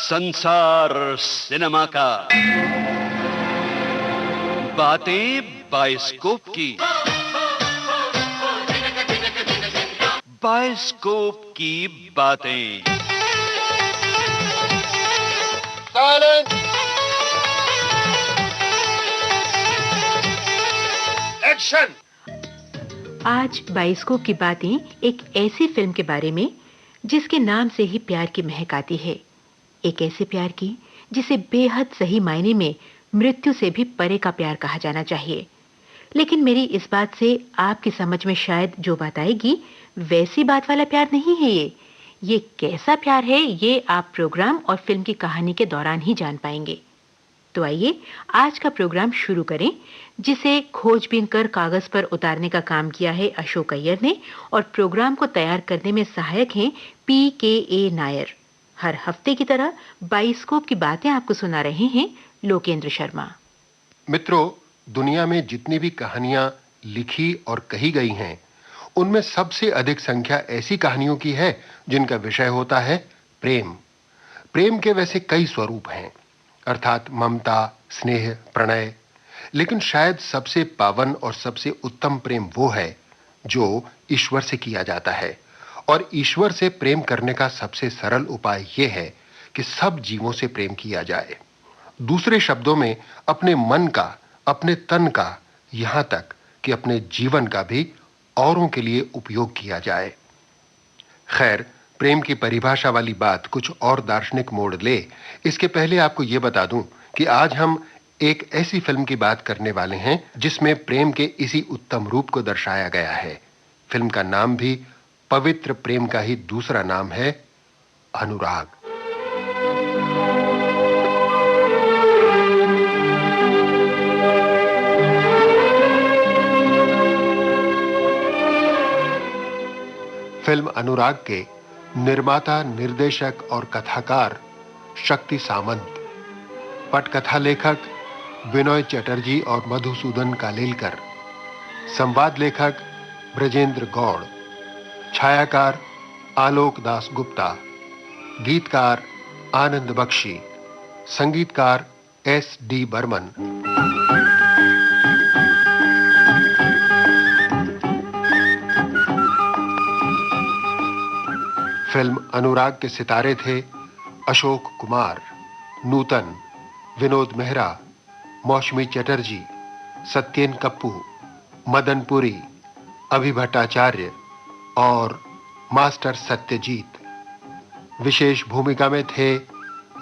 संसार सिनेमा का बातें बायोस्कोप की, बायोस्कोप की बातें। Silence, action. आज बायोस्कोप की बातें एक ऐसी फिल्म के बारे में जिसके नाम से ही प्यार की महक आती है। एक ऐसे प्यार की जिसे बेहद सही मायने में मृत्यु से भी परे का प्यार कहा जाना चाहिए। लेकिन मेरी इस बात से आपकी समझ में शायद जो बात आएगी वैसी बात वाला प्यार नहीं है ये कैसा प्यार है ये आप प्रोग्राम और फिल्म की कहानी के दौरान ही जान पाएंगे। तो आइए आज का प्रोग्राम शुरू करें, जिसे खोजबीन कर कागज पर उतारने का काम किया है अशोक अय्यर ने और प्रोग्राम को तैयार करने में सहायक हैं PKA नायर। हर हफ्ते की तरह बायोस्कोप की बातें आपको सुना रहे हैं लोकेंद्र शर्मा। मित्रों, दुनिया में जितनी भी कहानियां लिखी और कही गई हैं, उनमें सबसे अधिक संख्या ऐसी कहानियों की है जिनका विषय होता है प्रेम। प्रेम के वैसे कई स्वरूप हैं, अर्थात ममता, स्नेह, प्रणय। लेकिन शायद सबसे पावन और सबसे उत्तम प्रेम वो है जो ईश्वर से किया जाता है। और ईश्वर से प्रेम करने का सबसे सरल उपाय यह है कि सब जीवों से प्रेम किया जाए। दूसरे शब्दों में अपने मन का, अपने तन का, यहां तक कि अपने जीवन का भी औरों के लिए उपयोग किया जाए। खैर, प्रेम की परिभाषा वाली बात कुछ और दार्शनिक मोड़ ले, इसके पहले आपको यह बता दूं कि आज हम एक ऐसी फिल्म की बात करने वाले हैं जिसमें प्रेम के इसी उत्तम रूप को दर्शाया गया है। फिल्म का नाम भी पवित्र प्रेम का ही दूसरा नाम है, अनुराग। फिल्म अनुराग के निर्माता, निर्देशक और कथाकार शक्ति सामंत, पटकथा लेखक विनोद चटर्जी और मधुसूदन कालेलकर, संवाद लेखक ब्रजेंद्र गौड़, छायाकार आलोक दास गुप्ता, गीतकार आनंद बख्शी, संगीतकार SD बर्मन। फिल्म अनुराग के सितारे थे अशोक कुमार, नूतन, विनोद मेहरा, मौसमी चटर्जी, सत्येन कप्पू, मदन पुरी, अभि भट्टाचार्य और मास्टर सत्यजीत। विशेष भूमिका में थे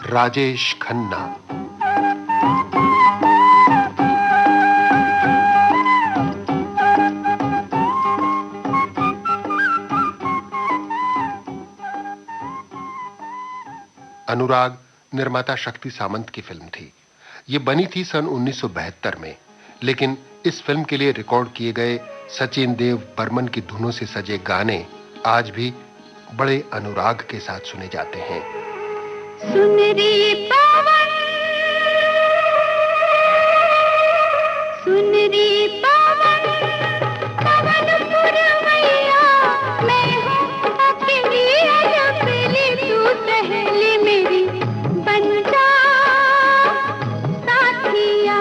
राजेश खन्ना। अनुराग निर्माता शक्ति सामंत की फिल्म थी। यह बनी थी सन 1972 में, लेकिन इस फिल्म के लिए रिकॉर्ड किए गए सचिन देव बर्मन की धुनों से सजे गाने आज भी बड़े अनुराग के साथ सुने जाते हैं। सुनरी पवन, सुनरी पवन, पवन पुरवैया, मैं हूँ अकेली अकेली, तू सहेली मेरी बन जा साथिया।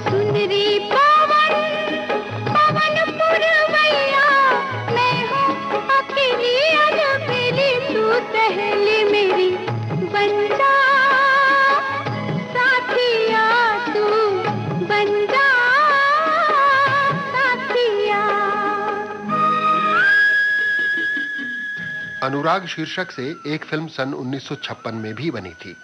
सुनरी पवन, पवन पुरवैया, मैं हूँ अकेली अकेली, तू सहेली मेरी बन जा साथिया, तू बन जा साथिया। अनुराग शीर्षक से एक फिल्म सन 1956 में भी बनी थी।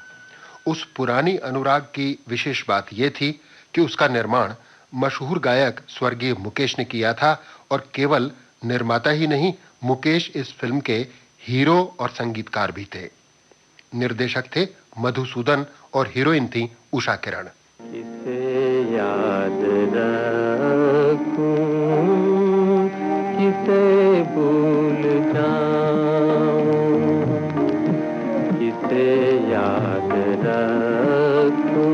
उस पुरानी अनुराग की विशेष बात यह थी कि उसका निर्माण मशहूर गायक स्वर्गीय मुकेश ने किया था और केवल निर्माता ही नहीं, मुकेश इस फिल्म के हीरो और संगीतकार भी थे। निर्देशक थे मधुसूदन और हीरोइन थी उषा किरण। किसे याद रखूं, किसे भूल जाऊं, किसे याद रखूं,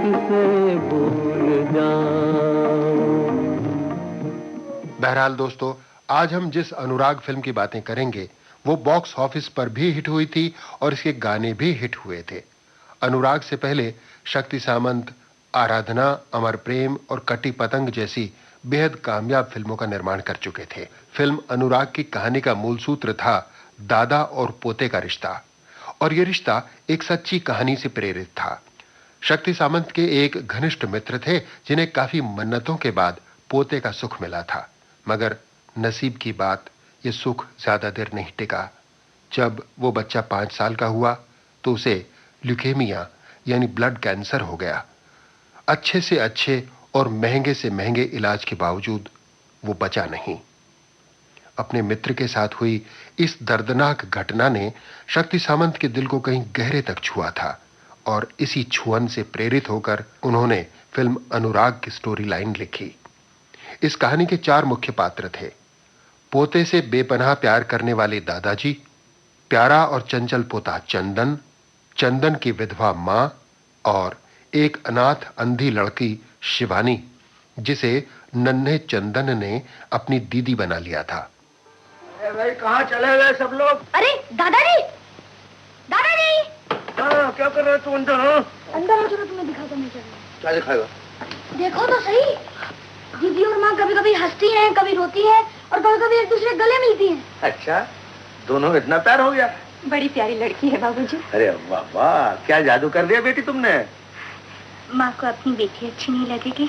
किसे भूल जाऊं। बहरहाल दोस्तों, आज हम जिस अनुराग फिल्म की बातें करेंगे वो बॉक्स ऑफिस पर भी हिट हुई थी और इसके गाने भी हिट हुए थे। अनुराग से पहले शक्ति सामंत आराधना, अमर प्रेम और कटी पतंग जैसी बेहद कामयाब फिल्मों का निर्माण कर चुके थे। फिल्म अनुराग की कहानी का मूल सूत्र था दादा और पोते का रिश्ता, और यह रिश्ता एक सच्ची कहानी से प्रेरित था। शक्ति सामंत के एक घनिष्ठ मित्र थे जिन्हें काफी मन्नतों के बाद पोते का सुख मिला था, मगर नसीब की बात यह सुख ज्यादा देर नहीं टिका। जब वो बच्चा 5 साल का हुआ तो उसे ल्यूकेमिया यानी ब्लड कैंसर हो गया। अच्छे से अच्छे और महंगे से महंगे इलाज के बावजूद वो बचा नहीं। अपने मित्र के साथ हुई इस दर्दनाक घटना ने शक्ति सामंत के दिल को कहीं गहरे तक छुआ था, और इसी छुअन से प्रेरित होकर उन्होंने फिल्म अनुराग की स्टोरी लाइन लिखी। इस कहानी के 4 मुख्य पात्र थे। पोते से बेपनाह प्यार करने वाले दादाजी, प्यारा और चंचल पोता चंदन, चंदन की विधवा मां और एक अनाथ अंधी लड़की शिवानी, जिसे नन्हे चंदन ने अपनी दीदी बना लिया था। अरे भाई कहाँ चले गए सब लोग? अरे दादाजी, दादाजी! हाँ, क्या कर रहे तू अंदर? हाँ? अंदर आ, चलो तुम्हें दिखाता मैं। क्या दिखाएगा? देखो तो सही, दीदी और माँ कभी कभी हंसती हैं, कभी रोती हैं और कभी कभी एक दूसरे के गले मिलती हैं। अच्छा, दोनों में इतना प्यार हो गया? बड़ी प्यारी लड़की है बाबूजी। अरे वाह वाह, क्या जादू कर दिया बेटी तुमने। माँ को अपनी बेटी अच्छी नहीं लगेगी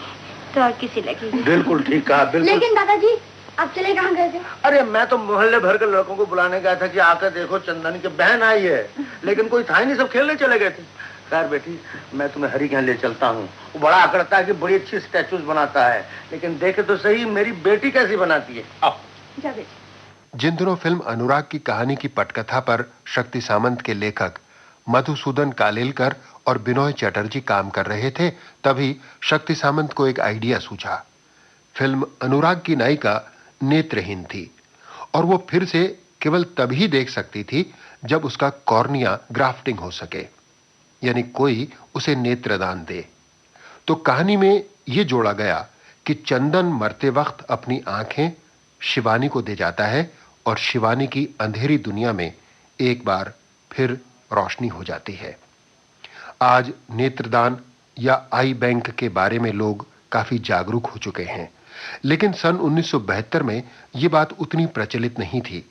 तो और किसी लगेगी। बिल्कुल ठीक कहा, बिल्कुल। लेकिन दादाजी आप चले कहाँ गए थे? अरे मैं तो मोहल्ले भर के लड़कों को बुलाने गया था कि आकर देखो चंदन की बहन आई है, लेकिन कोई था ही नहीं, सब खेलने चले गए थे। खैर बेटी, मैं तुम्हें हरी के यहाँ ले चलता हूँ। वो बड़ा अकड़ता है कि बड़ी अच्छी स्टैचूज बनाता है, लेकिन देखे तो सही मेरी बेटी कैसी बनाती है। आओ। जा बेटी। जिन दिनों फिल्म अनुराग की कहानी की पटकथा पर शक्ति सामंत के लेखक मधुसूदन कालेलकर और बिनोय चटर्जी काम कर रहे थे, तभी शक्ति सामंत को एक आइडिया सूझा। फिल्म अनुराग की नायिका नेत्रहीन थी और वो फिर से केवल तभी देख सकती थी जब उसका कॉर्निया ग्राफ्टिंग हो सके, यानी कोई उसे नेत्रदान दे। तो कहानी में यह जोड़ा गया कि चंदन मरते वक्त अपनी आंखें शिवानी को दे जाता है और शिवानी की अंधेरी दुनिया में एक बार फिर रोशनी हो जाती है। आज नेत्रदान या आई बैंक के बारे में लोग काफी जागरूक हो चुके हैं, लेकिन सन 1972 में यह बात उतनी प्रचलित नहीं थी,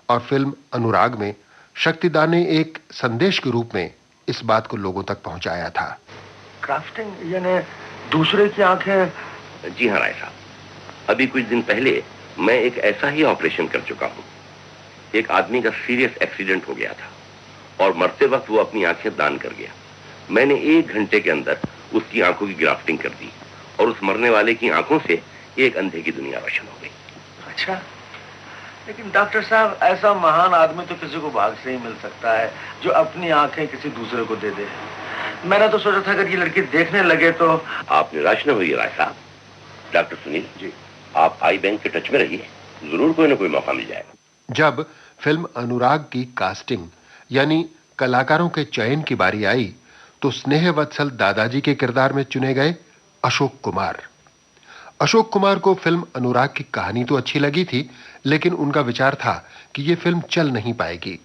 और फिल्म अनुराग में शक्तिदा ने एक संदेश के रूप में इस बात को लोगों तक पहुंचाया था। क्राफ्टिंग यानी दूसरे की आंखें? जी हाँ राय साहब, अभी कुछ दिन पहले मैं एक ऐसा ही ऑपरेशन कर चुका हूँ। एक आदमी का सीरियस एक्सीडेंट हो गया था और मरते वक्त वो अपनी आंखें दान कर गया। मैंने 1 घंटे के अंदर उसकी आंखों की ग्राफ्टिंग कर दी और उस मरने वाले की आंखों से एक अंधे की दुनिया रोशन हो गई। अच्छा, लेकिन डॉक्टर साहब, ऐसा महान आदमी तो किसी को भाग से ही मिल सकता है जो अपनी आंखें किसी दूसरे को दे दे। मैंने तो सोचा था अगर ये लड़की देखने लगे तो। आप निराश न होइए राय साहब। डॉक्टर सुनील जी, आप आई बैंक के टच में रहिए, जरूर कोई ना कोई मौका मिल जाएगा। जब फिल्म अनुराग की कास्टिंग यानी कलाकारों के चयन की बारी आई तो स्नेहवत्सल दादाजी के किरदार में चुने गए अशोक कुमार। अशोक कुमार को फिल्म अनुराग की कहानी तो अच्छी लगी थी, लेकिन उनका विचार था कि यह फिल्म चल नहीं पाएगी।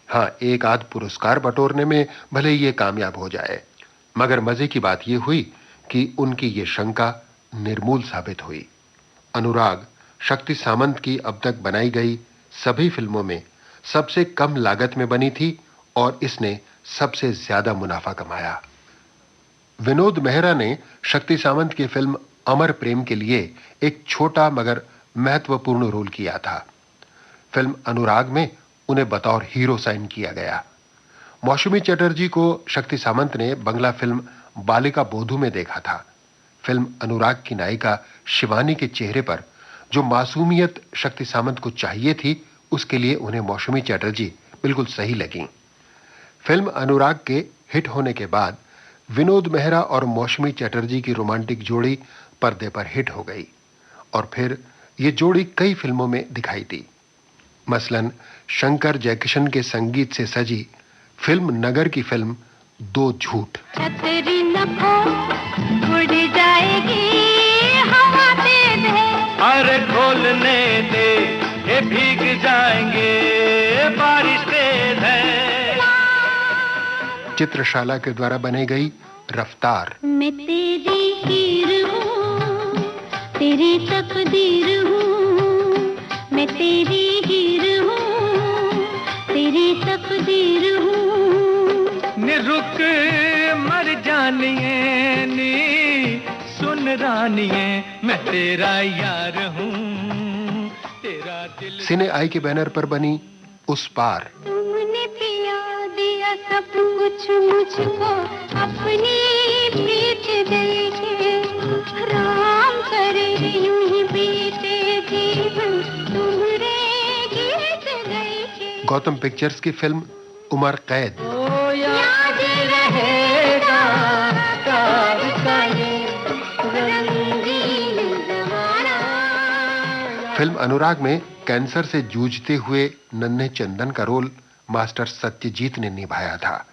हां, एक आध पुरस्कार बटोरने में भले ही ये कामयाब हो जाए, मगर मजे की बात यह हुई कि उनकी ये शंका निर्मूल साबित हुई। अनुराग शक्ति सामंत की अब तक बनाई गई सभी फिल्मों में सबसे कम लागत में बनी थी और इसने सबसे ज्यादा मुनाफा कमाया। विनोद मेहरा ने शक्ति सामंत की फिल्म अमर प्रेम के लिए एक छोटा मगर महत्वपूर्ण रोल किया था। फिल्म अनुराग में उन्हें बतौर हीरो साइन किया गया। मौसमी चटर्जी को शक्ति सामंत ने बंगला फिल्म बालिका बोधू में देखा था। फिल्म अनुराग की नायिका शिवानी के चेहरे पर जो मासूमियत शक्ति सामंत को चाहिए थी, उसके लिए उन्हें मौसमी चटर्जी बिल्कुल सही लगी। फिल्म अनुराग के हिट होने के बाद विनोद मेहरा और मौसमी चटर्जी की रोमांटिक जोड़ी पर्दे पर हिट हो गई और फिर ये जोड़ी कई फिल्मों में दिखाई दी। मसलन शंकर जयकिशन के संगीत से सजी फिल्म नगर की फिल्म दो झूठ। छतरी नखो उड़ जाएगी हवा तेज है, अरे खोलने दे, ये भीग जाएंगे चित्रशाला के द्वारा बनाई गई रफ्तार। मैं तेरी हीर हूँ, तेरी तकदीर हूँ, मैं तेरी हीर हूँ, तेरी तकदीर हूँ। रुक मर जानिए नी सुन रानिए, मैं तेरा यार हूँ, तेरा दिल। सिने आई के बैनर पर बनी उस पार। तुमने पिया दिया सब कुछ मुझको अपनी प्रीत दे के, राम करे यूं ही बीते जीवन तुम्हारे गीत गए के। गौतम पिक्चर्स की फिल्म उमर कैद। याद रहेगा प्यार का ये रंगीन ज़माना। फिल्म अनुराग में कैंसर से जूझते हुए नन्हे चंदन का रोल मास्टर सत्यजीत ने निभाया था।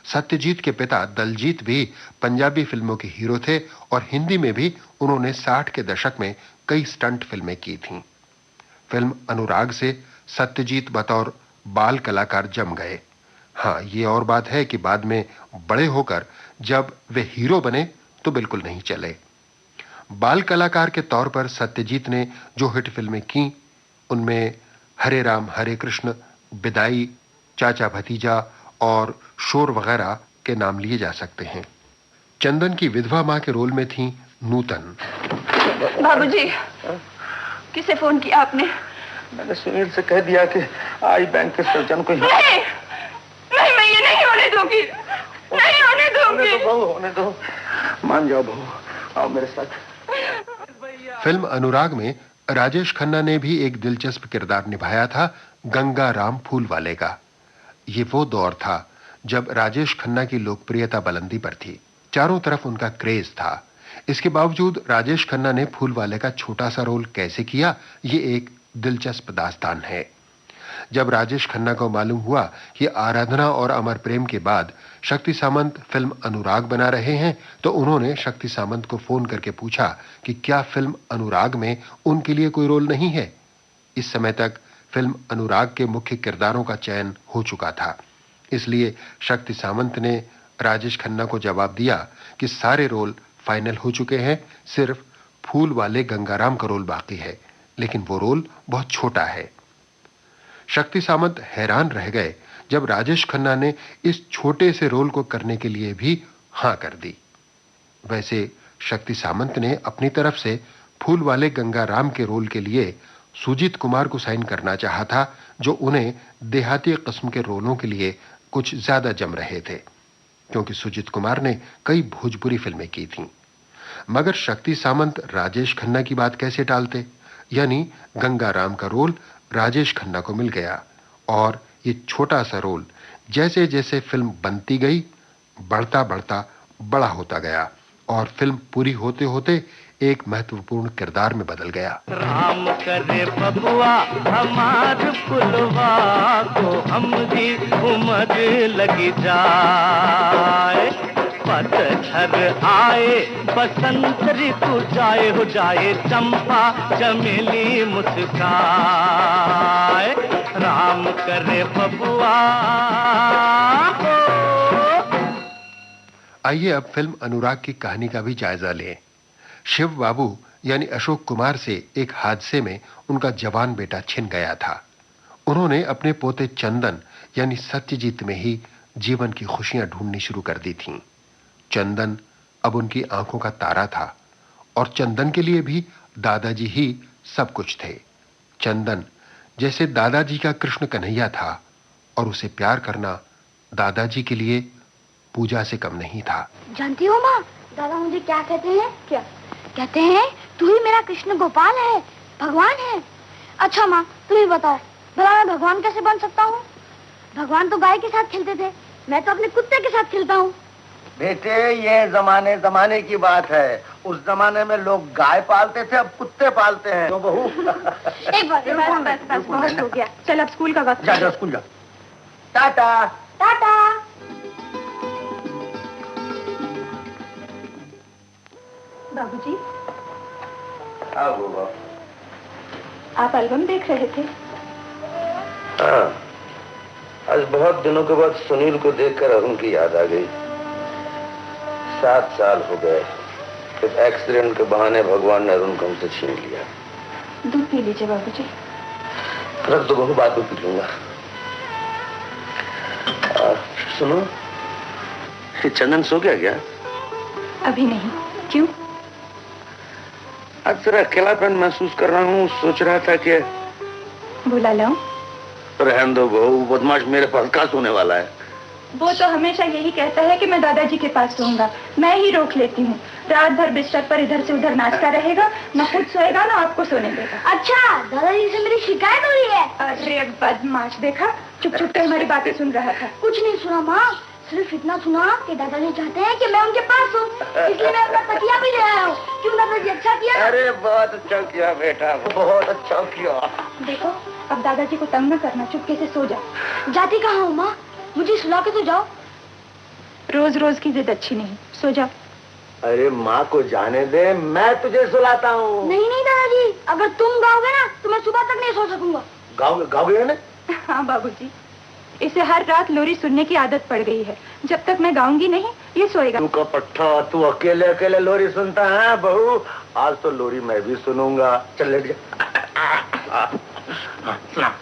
सत्यजीत के पिता दलजीत भी पंजाबी फिल्मों के हीरो थे और हिंदी में भी उन्होंने 60 के दशक में कई स्टंट फिल्में की थीं। फिल्म अनुराग से सत्यजीत बतौर बाल कलाकार जम गए। हाँ, ये और बात है कि बाद में बड़े होकर जब वे हीरो बने तो बिल्कुल नहीं चले। बाल कलाकार के तौर पर सत्यजीत ने जो हिट फिल्में की उनमें हरे राम हरे कृष्ण, बिदाई, चाचा भतीजा और शोर वगैरह के नाम लिए जा सकते हैं। चंदन की विधवा मां के रोल में थी नूतन। बाबूजी, किसे फोन किया आपने? मैंने सुनील से कह दिया कि आई बैंक के सर्जन को। नहीं, नहीं, मैं ये नहीं होने दूंगी, नहीं होने दूंगी। होने दो बहू, होने दो, मान जाओ बहू, आओ मेरे साथ। फिल्म अनुराग में राजेश खन्ना ने भी एक दिलचस्प किरदार निभाया था, गंगा राम फूलवाले का। ये वो दौर था जब राजेश खन्ना की लोकप्रियता बुलंदी पर थी, चारों तरफ उनका क्रेज था। इसके बावजूद राजेश खन्ना ने फूलवाले का छोटा सा रोल कैसे किया, ये एक दिलचस्प दास्तान है। जब राजेश खन्ना को मालूम हुआ कि आराधना और अमर प्रेम के बाद शक्ति सामंत फिल्म अनुराग बना रहे हैं, तो उन्होंने शक्ति सामंत को फोन करके पूछा कि क्या फिल्म अनुराग में उनके लिए कोई रोल नहीं है। इस समय तक फिल्म अनुराग के मुख्य किरदारों का चयन हो चुका था, इसलिए शक्ति सामंत ने राजेश खन्ना को जवाब दिया कि सारे रोल फाइनल हो चुके हैं, सिर्फ फूल वाले गंगाराम का रोल बाकी है, लेकिन वो रोल बहुत छोटा है। शक्ति सामंत हैरान रह गए जब राजेश खन्ना ने इस छोटे से रोल को करने के लिए भी हां कर दी। वैसे शक्ति सामंत ने अपनी तरफ से फूल वाले गंगाराम के रोल के लिए सुजीत कुमार को साइन करना चाहा था, जो उन्हें देहाती किस्म के रोलों के लिए कुछ ज्यादा जम रहे थे, क्योंकि सुजीत कुमार ने कई भोजपुरी फिल्में की थीं। मगर शक्ति सामंत राजेश खन्ना की बात कैसे टालते, यानी गंगाराम का रोल राजेश खन्ना को मिल गया और ये छोटा सा रोल जैसे जैसे फिल्म बनती गई बढ़ता बढ़ता बड़ा होता गया और फिल्म पूरी होते होते एक महत्वपूर्ण किरदार में बदल गया। राम करे बबुआ हमार फुलवा को हमरी उमर लगी जाए, पतझर आए बसंत ऋतु जाए, हो जाए चंपा चमेली मुस्काए, राम करे बबुआ। आइए अब फिल्म अनुराग की कहानी का भी जायजा लें। शिव बाबू यानी अशोक कुमार से एक हादसे में उनका जवान बेटा छिन गया था। उन्होंने अपने पोते चंदन यानी सत्यजीत में ही जीवन की खुशियां ढूंढनी शुरू कर दी थीं। चंदन अब उनकी आंखों का तारा था और चंदन के लिए भी दादाजी ही सब कुछ थे। चंदन जैसे दादाजी का कृष्ण कन्हैया था और उसे प्यार करना दादाजी के लिए पूजा से कम नहीं था। जानती हो माँ, दादा मुझे क्या कहते हैं? क्या कहते हैं? तू ही मेरा कृष्ण गोपाल है, भगवान है। अच्छा माँ, तुम ही बताओ, भला मैं भगवान कैसे बन सकता हूँ? भगवान तो गाय के साथ खेलते थे, मैं तो अपने कुत्ते के साथ खेलता हूँ। बेटे, ये जमाने की बात है। उस जमाने में लोग गाय पालते थे, अब कुत्ते पालते हैं। तो बहू एक बार बस बहुत हो गया, चल अब स्कूल का वक्त। जा स्कूल जा। टाटा टाटा। बाबूजी, बाबा, आप एल्बम देख रहे थे? हाँ, आज बहुत दिनों के बाद सुनील को देखकर अरुण की याद आ गई। 7 साल हो गए। एक एक्सीडेंट के बहाने भगवान ने अरुण को हमसे छीन लिया। दूध पी लीजिए बाबूजी। रख दो बहू, बाद में पी लूंगा। सुनो, ये चंदन सो गया क्या? अभी नहीं। क्यों? आज जरा अकेलापन महसूस कर रहा हूँ। सोच रहा था कि बुला लाऊं? रहने दो बहू, बदमाश मेरे पास कहाँ सोने वाला है। वो तो हमेशा यही कहता है कि मैं दादाजी के पास सोऊंगा। मैं ही रोक लेती हूँ। रात भर बिस्तर पर इधर से उधर नाचता रहेगा, ना खुद सोएगा ना आपको सोने देगा। अच्छा, दादाजी से मेरी शिकायत हो रही है? अरे बदमाश, देखा चुप चुप के हमारी बातें सुन रहा था। कुछ नहीं सुना माँ, सिर्फ इतना सुना कि दादाजी चाहते हैं कि मैं उनके पास हूँ, इसलिए मैं अपना तकिया भी ले आया हूँ। क्यों दादाजी, अच्छा किया? अरे बहुत अच्छा किया बेटा, बहुत अच्छा किया। देखो, अब दादाजी को तंग न करना, चुपके से सो जा। जाती कहाँ हूँ माँ, मुझे सुला के तो जाओ। रोज रोज की जिद अच्छी नहीं, सो जाओ। अरे माँ को जाने दे, मैं तुझे सुलाता हूँ। नहीं नहीं दादाजी, अगर तुम गाओगे ना तो मैं सुबह तक नहीं सो सकूंगा। गाओगे ना? हाँ बाबूजी, इसे हर रात लोरी सुनने की आदत पड़ गई है। जब तक मैं गाऊंगी नहीं, ये सोएगा। तू का पट्टा, तू अकेले अकेले लोरी सुनता है बहू? आज तो लोरी मैं भी सुनूंगा। चल लेट जा। सुना।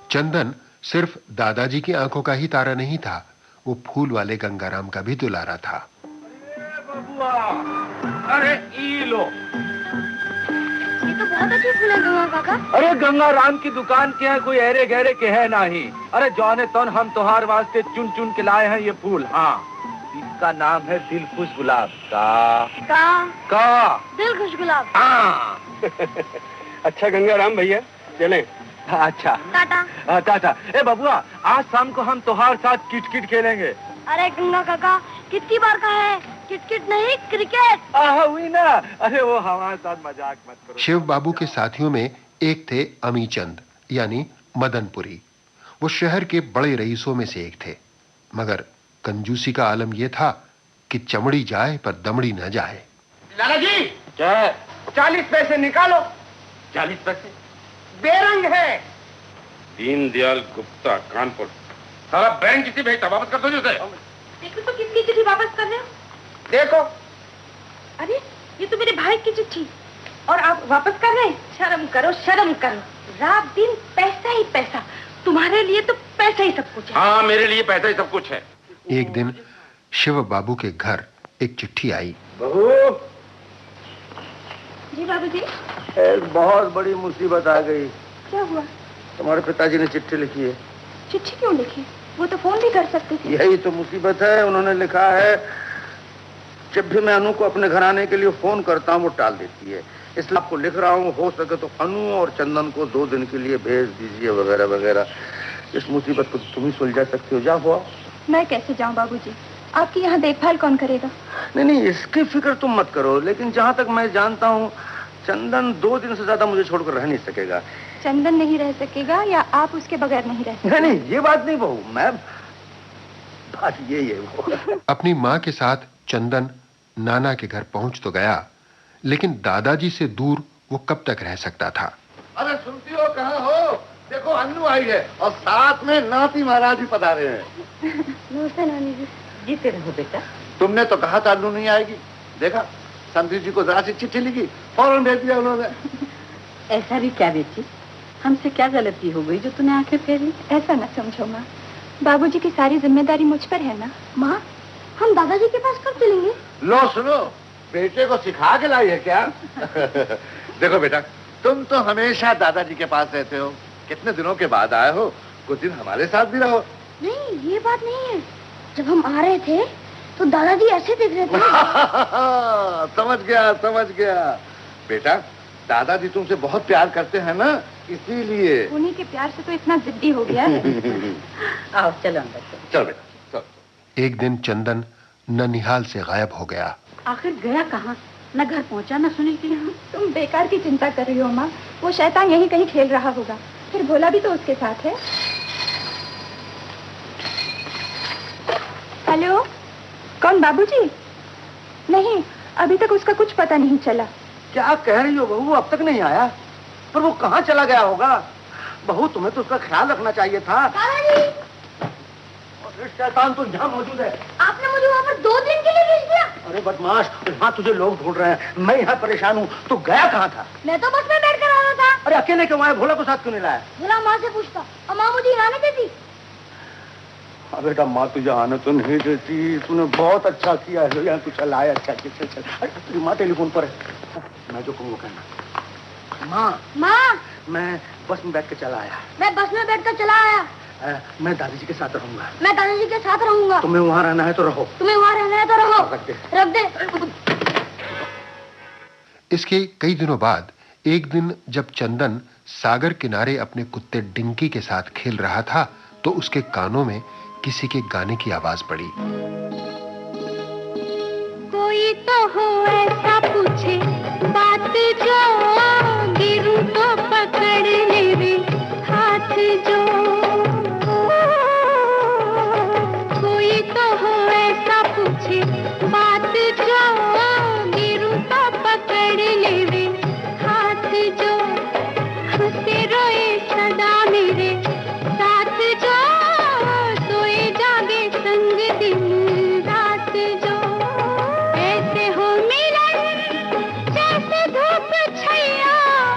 चंदन सिर्फ दादाजी की आंखों का ही तारा नहीं था, वो फूल वाले गंगाराम का भी दुलारा था। अरे ई लो, ये तो बहुत अच्छी फूल है गंगा काका। अरे गंगाराम की दुकान के है, कोई अरे गहरे के है नहीं। अरे जौने तौन हम तोहार वास्ते चुन चुन के लाए हैं ये फूल। हाँ, इसका नाम है दिल खुश गुलाब का दिल खुश गुलाब। हाँ। अच्छा गंगाराम भैया, चले। अच्छा टाटा। टाटा। ए बबुआ, आज शाम को हम तोहार साथ किट-किट खेलेंगे। अरे गंगा काका, कितनी बार का है? किट-किट नहीं, क्रिकेट। हुई ना। अरे वो हमारे साथ मजाक मत करो। शिव बाबू के साथियों में एक थे अमीचंद यानी मदनपुरी। वो शहर के बड़े रईसों में से एक थे, मगर कंजूसी का आलम यह था कि चमड़ी जाए पर दमड़ी न जाए। लाला जी, क्या? 40 पैसे निकालो। 40 पैसे? बेरंग है। दीनदयाल गुप्ता, कानपुर। सारा बैंक किसी भेजता, वापस कर दो उसे। देखो तो किसकी चिट्ठी वापस कर रहे हो? देखो। अरे ये तो मेरे भाई की चिट्ठी, और आप वापस कर रहे हैं? शर्म करो, शर्म करो। रात दिन पैसा ही पैसा। तुम्हारे लिए तो पैसा ही सब कुछ है। हाँ, मेरे लिए पैसा ही सब कुछ है। एक दिन शिव बाबू के घर एक चिट्ठी आई। बहू। जी बाबूजी। एक बहुत बड़ी मुसीबत आ गई। क्या हुआ? तुम्हारे पिताजी ने चिट्ठी लिखी है। चिट्ठी क्यों लिखी? वो तो फोन भी कर सकते थे। यही तो मुसीबत है। उन्होंने लिखा है, जब भी मैं अनु को अपने घर आने के लिए फोन करता हूँ वो टाल देती है, इसलिए आपको लिख रहा हूँ, हो सके तो अनु और चंदन को 2 दिन के लिए भेज दीजिए, वगैरह वगैरह। इस मुसीबत को तुम ही सुलझा सकते हो। जा हुआ। मैं कैसे जाऊँ बाबूजी? आपकी यहाँ देखभाल कौन करेगा? नहीं, इसकी फिक्र तुम मत करो, लेकिन जहाँ तक मैं जानता हूँ चंदन 2 दिन से ज्यादा मुझे छोड़कर रह नहीं सकेगा। चंदन नहीं रह सकेगा या आप उसके बगैर नहीं रह सकेंगे? नहीं, ये बात नहीं बहू, मैं बात यही है वो। अपनी माँ के साथ चंदन नाना के घर पहुंच तो गया, लेकिन दादाजी से दूर वो कब तक रह सकता था। अरे सुनती हो, कहाँ हो? देखो अन्नू आई है और साथ में नाती महाराज भी पधारे हैं। नमस्ते नानी जी। जीते रहो बेटा। तुमने तो कहा था अन्नू नहीं आएगी, देखा संधि जी को जरा सी चिट्ठी लिखी, फौरन भेज दिया उन्होंने। ऐसा भी क्या बेटी, हमसे क्या गलती हो गई जो तूने आंखें फेरी? ऐसा न समझो माँ, बाबूजी की सारी जिम्मेदारी मुझ पर है ना। माँ, हम दादाजी के पास कब चलेंगे? लो सुनो, बेटे को सिखा के लाई है क्या? देखो बेटा, तुम तो हमेशा दादाजी के पास रहते हो, कितने दिनों के बाद आए हो, कुछ दिन हमारे साथ भी रहो। नहीं, ये बात नहीं है। जब हम आ रहे थे तो दादाजी ऐसे देख रहे थे। समझ गया बेटा, दादाजी तुमसे बहुत प्यार करते हैं ना, इसीलिए। उन्हीं के प्यार से तो इतना जिद्दी हो गया है। आओ चलो अंदर। चल बेटा चल। एक दिन चंदन ननिहाल से गायब हो गया। आखिर गया कहाँ? न घर पहुँचा न सुनील के यहाँ। तुम बेकार की चिंता कर रही हो माँ। वो शैतान यहीं कहीं खेल रहा होगा। फिर भोला भी तो उसके साथ है। हेलो, कौन? बाबूजी? नहीं, अभी तक उसका कुछ पता नहीं चला। क्या कह रही हो बहू, वो अब तक नहीं आया? पर वो कहाँ चला गया होगा? बहू, तुम्हें तो उसका ख्याल रखना चाहिए था। दादाजी, शैतान तो यहाँ मौजूद है। आपने मुझे वहाँ पर 2 दिन के लिए भेज दिया। अरे बदमाश, वहाँ तुझे लोग ढूंढ रहे हैं, मैं यहाँ परेशान हूँ। तू गया कहाँ था? मैं तो बस में बैठ कर आ रहा था। अरे अकेले क्यों आया? भोला को साथ क्यों नहीं लाया? भोला माँ से पूछता और माँ मुझे हिलाने देती। अरे बेटा, माँ तुझे आने तो नहीं देती। तूने बहुत अच्छा किया है, यहाँ तू चल आया। अच्छा चल। अरे तेरी माँ टेलीफोन पर है, मैं जो कहूँ कहना। माँ, मैं बस में बैठ के चला आया। मैं बस में बैठ कर चला आया। मैं दादाजी के साथ रहूंगा। मैं दादाजी के साथ रहूंगा। तुम्हें वहाँ रहना है तो रहो। तुम्हें वहाँ रहना है तो रहो। रख दे। इसके कई दिनों बाद एक दिन जब चंदन सागर किनारे अपने कुत्ते डिंकी के साथ खेल रहा था तो उसके कानों में किसी के गाने की आवाज पड़ी। कोई तो हो ऐसा पूछे बात जो, गिरूं तो पकड़ ले रे हाथ जो। कोई तो हो ऐसा पूछे बात जो, गिरूं तो पकड़ ले रे हाथ जो। हंसे रोए सदा मेरे साथ जो, सोए जागे संग दिन रात जो। ऐसे हो मिलन जैसे धूप छैया,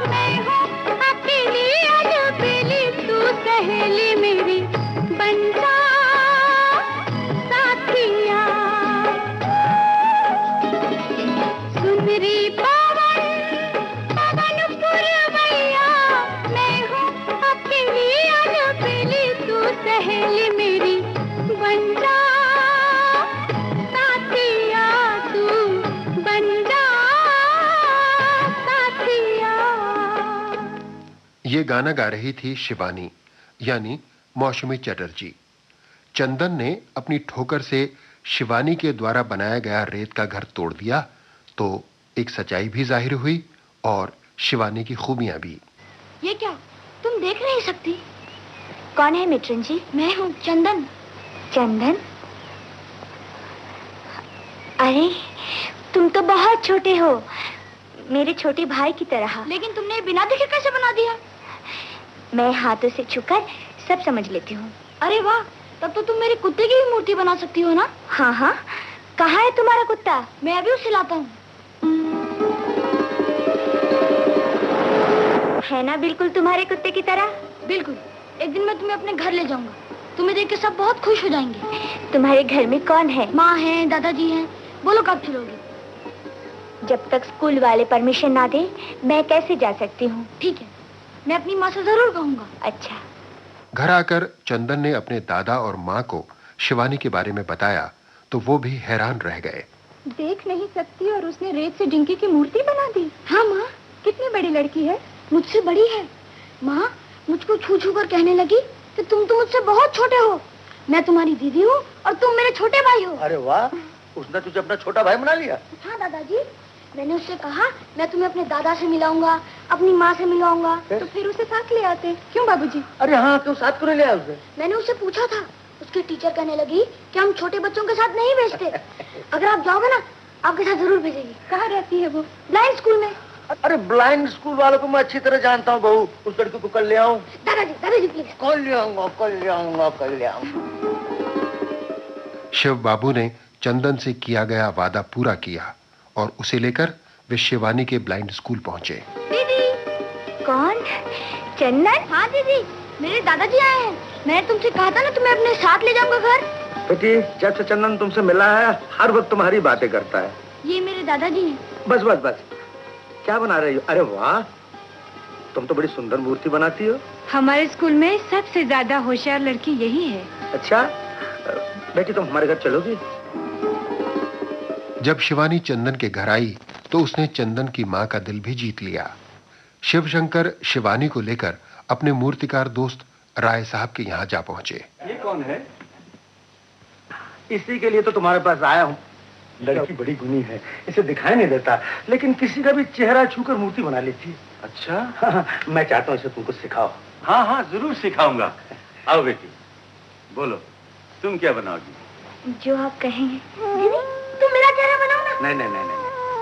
मैं हूँ अकेली अलबेली, तू सहेली मेरी बन जा साथिया। सुनरी पवन पवन पुरवैया, मैं हूँ अकेली अलबेली, तू सहेली मेरी बन जा साथिया, तू बन जा साथिया। ये गाना गा रही थी शिवानी यानी मौसमी चटर्जी। चंदन ने अपनी ठोकर से शिवानी के द्वारा बनाया गया रेत का घर तोड़ दिया तो एक सच्चाई भी जाहिर हुई और शिवानी की खूबियां भी। ये क्या, तुम देख नहीं सकती? कौन है मित्रन जी? मैं हूँ चंदन। चंदन? अरे तुम तो बहुत छोटे हो, मेरे छोटे भाई की तरह। लेकिन तुमने बिना देखे कैसे बना दिया? मैं हाथों से छूकर सब समझ लेती हूँ। अरे वाह, तब तो तुम मेरे कुत्ते की भी मूर्ति बना सकती हो ना? हाँ हाँ, कहाँ है तुम्हारा कुत्ता? मैं अभी उसे लाता हूँ। है ना बिल्कुल तुम्हारे कुत्ते की तरह? बिल्कुल। एक दिन मैं तुम्हें अपने घर ले जाऊंगा, तुम्हें देख के सब बहुत खुश हो जाएंगे। तुम्हारे घर में कौन है? माँ है, दादाजी हैं। बोलो कब चलोगी? जब तक स्कूल वाले परमिशन ना दे मैं कैसे जा सकती हूँ? ठीक है, मैं अपनी माँ से जरूर कहूँगा। अच्छा। घर आकर चंदन ने अपने दादा और माँ को शिवानी के बारे में बताया तो वो भी हैरान रह गए। देख नहीं सकती और उसने रेत से डिंकी की मूर्ति बना दी? हाँ माँ। कितनी बड़ी लड़की है? मुझसे बड़ी है। माँ मुझको छू छू कर कहने लगी कि तुम तो मुझसे बहुत छोटे हो, मैं तुम्हारी दीदी हूँ और तुम मेरे छोटे भाई हो। अरे वाह, उसने तुझे अपना छोटा भाई बना लिया? हाँ दादाजी, मैंने उससे कहा मैं तुम्हें अपने दादा से मिलाऊंगा, अपनी माँ से मिलाऊंगा। तो फिर उसे साथ ले आते। क्यों बाबूजी? अरे हाँ, क्यों साथ क्यों नहीं ले आया उसे? मैंने उससे पूछा था, उसकी टीचर कहने लगी कि हम छोटे बच्चों के साथ नहीं भेजते। अगर आप जाओगे ना, आपके साथ जरूर भेजेगी। कहाँ रहती है वो? ब्लाइंड स्कूल में। अरे ब्लाइंड स्कूल वालों को मैं अच्छी तरह जानता हूँ बहू, उस लड़की को कल ले आऊँ? दादाजी प्लीज। कल ले आऊंगा, कल ले आऊंगा, कल ले आऊंगा। शिव बाबू ने चंदन से किया गया वादा पूरा किया और उसे लेकर वे शिवानी के ब्लाइंड स्कूल पहुंचे। दीदी। कौन? चंदन? हाँ दीदी, मेरे दादाजी आए हैं। मैंने तुमसे कहा था ना तुम्हें अपने साथ ले जाऊंगा घर। बेटी, जब से चंदन तुमसे मिला है हर वक्त तुम्हारी बातें करता है। ये मेरे दादाजी हैं। बस बस बस, क्या बना रही हो? अरे वाह, तुम तो बड़ी सुंदर मूर्ति बनाती हो। हमारे स्कूल में सबसे ज्यादा होशियार लड़की यही है। अच्छा बेटी, तुम हमारे घर चलोगी? जब शिवानी चंदन के घर आई तो उसने चंदन की मां का दिल भी जीत लिया। शिवशंकर शिवानी को लेकर अपने मूर्तिकार दोस्त राय साहब के यहाँ जा पहुंचे। ये कौन है? इसी के लिए तो तुम्हारे पास आया हूँ। लड़की बड़ी गुणी है, इसे दिखाई नहीं देता, लेकिन किसी का भी चेहरा छूकर मूर्ति बना लेती है। अच्छा? हाँ, मैं चाहता हूँ इसे तुमको सिखाओ। हाँ हाँ, जरूर सिखाऊंगा। आओ बेटी, बोलो तुम क्या बनाओगी? जो आप कहेंगे। दीदी, तुम मेरा चेहरा बनाओ ना। नहीं नहीं नहीं नहीं,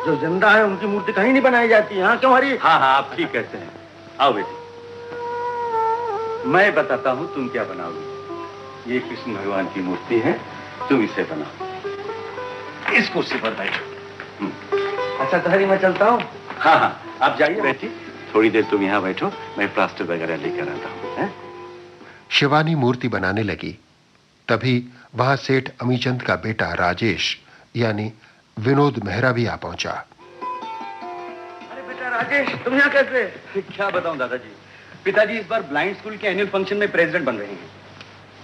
जो जिंदा है उनकी मूर्ति कहीं नहीं बनाई जाती। हाँ क्यों हरी? हाँ हाँ, आप ठीक कहते हैं। आओ बेटी, मैं बताता हूँ तुम क्या बनाओगी। ये कृष्ण भगवान की मूर्ति है, तुम इसे बनाओ। इस कुर्सी पर बैठो। अच्छा तो हरी, मैं चलता हूँ। हाँ हाँ, आप जाइए बेटी, थोड़ी देर तुम यहाँ बैठो, मैं प्लास्टर वगैरह लेकर आता हूँ। शिवानी मूर्ति बनाने लगी। तभी वहां सेठ अमीचंद का बेटा राजेश यानी विनोद मेहरा भी आ पहुंचा। अरे बेटा राजेश, तुम यहाँ कैसे? क्या बताऊं दादाजी, पिताजी इस बार ब्लाइंड स्कूल के एनुअल फंक्शन में प्रेसिडेंट बन रहे हैं।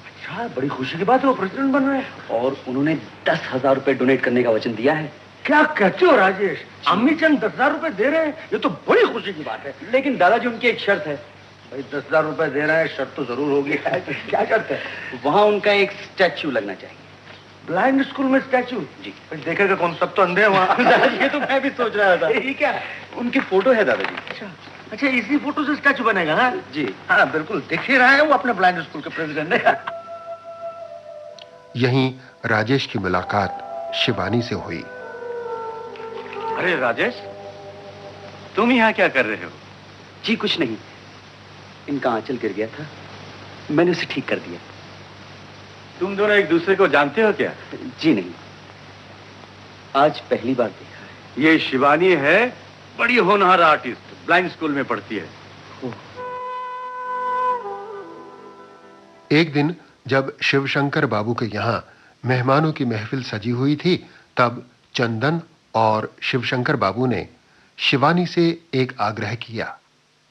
अच्छा, बड़ी खुशी की बात है, वो प्रेसिडेंट बन रहे हैं। और उन्होंने 10,000 रुपए डोनेट करने का वचन दिया है। क्या कहते हो राजेश? अम्मी चंद 10,000 रुपए दे रहे हैं? ये तो बड़ी खुशी की बात है। लेकिन दादाजी, उनकी एक शर्त है। भाई 10,000 रुपए दे रहे हैं, शर्त तो जरूर होगी। क्या शर्त है? वहाँ उनका एक स्टैच्यू लगना चाहिए। ब्लाइंड स्कूल में स्टैच्यू? जी। देखेगा कौन, सब तो अंधे हैं वहाँ। दादाजी, ये तो मैं भी सोच रहा था। यही क्या? उनकी फोटो है दादाजी। अच्छा अच्छा, इसी फोटो से स्टैच्यू बनेगा? हाँ जी हाँ, बिल्कुल दिख ही रहा है वो अपने ब्लाइंड स्कूल के प्रेसिडेंट है। यहीं राजेश की मुलाकात शिवानी से हुई। अरे राजेश, तुम यहाँ क्या कर रहे हो? जी कुछ नहीं, इनका आंचल गिर गया था, मैंने उसे ठीक कर दिया। तुम दोनों एक दूसरे को जानते हो क्या? जी नहीं, आज पहली बार देखा है। ये शिवानी है, बड़ी होनहार आर्टिस्ट, ब्लाइंड स्कूल में पढ़ती है। एक दिन जब शिवशंकर बाबू के यहाँ मेहमानों की महफिल सजी हुई थी, तब चंदन और शिवशंकर बाबू ने शिवानी से एक आग्रह किया।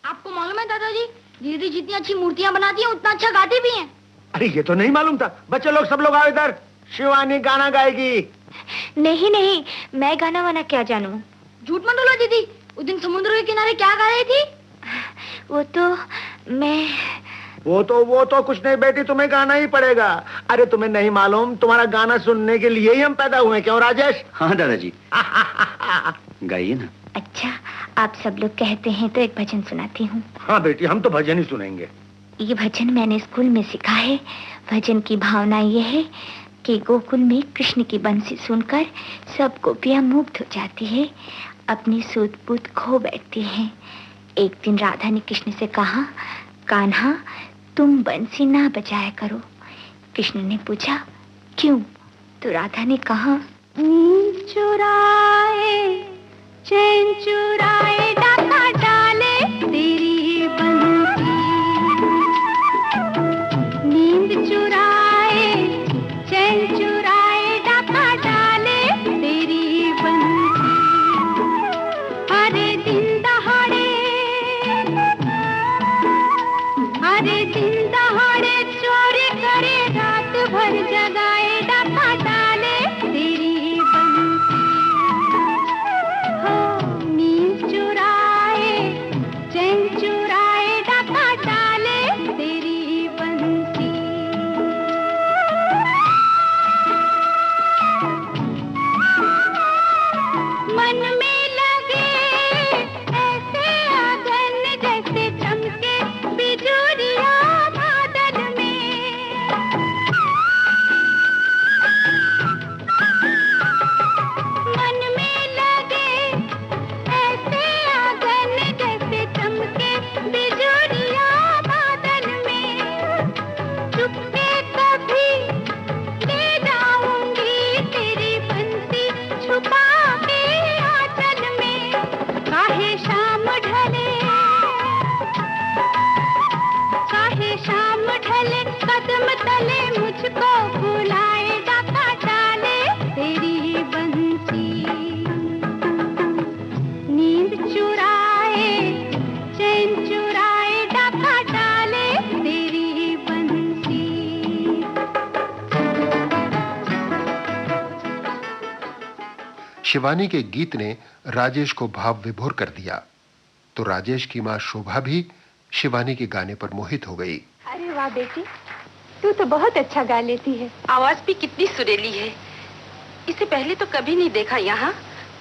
आपको मालूम है दादाजी, दीदी जितनी अच्छी मूर्तियां बनाती है उतना अच्छा गाती भी हैं। अरे ये तो नहीं मालूम था। बच्चे लोग, सब लोग आओ इधर, शिवानी गाना गाएगी। नहीं नहीं, मैं गाना वाना क्या जानूं। झूठ मत बोलो दीदी, उस दिन समुद्र के किनारे क्या गा रही थी? वो तो कुछ नहीं बेटी, तुम्हें गाना ही पड़ेगा। अरे तुम्हें नहीं मालूम, तुम्हारा गाना सुनने के लिए ही हम पैदा हुए। क्यों राजेश? हाँ दादाजी। गाइए ना। अच्छा, आप सब लोग कहते हैं तो एक भजन सुनाती हूँ। हाँ बेटी, हम तो भजन ही सुनेंगे। ये भजन मैंने स्कूल में सीखा है। भजन की भावना ये है कि गोकुल में कृष्ण की बंसी सुनकर सब गोपियां मुग्ध हो जाती है, अपनी सूध बूध खो बैठती हैं। एक दिन राधा ने कृष्ण से कहा, कान्हा तुम बंसी ना बजाया करो। कृष्ण ने पूछा, क्यों? तो राधा ने कहा, नींद चुराए चैन चुराए डाका डाले तेरी बंसी। नींद चुराए चैन चुराए डाका डाले तेरी बंसी। अरे दिन दहाड़े चोरी करे रात भर जगाए डाका डाले तेरी बंसी। हो नींद चुरा शिवानी के गीत ने राजेश को भाव विभोर कर दिया, तो राजेश की मां शोभा भी शिवानी के गाने पर मोहित हो गई। अरे वाह बेटी, तू तो बहुत अच्छा गा लेती है। आवाज भी कितनी सुरीली है। इसे पहले तो कभी नहीं देखा यहाँ।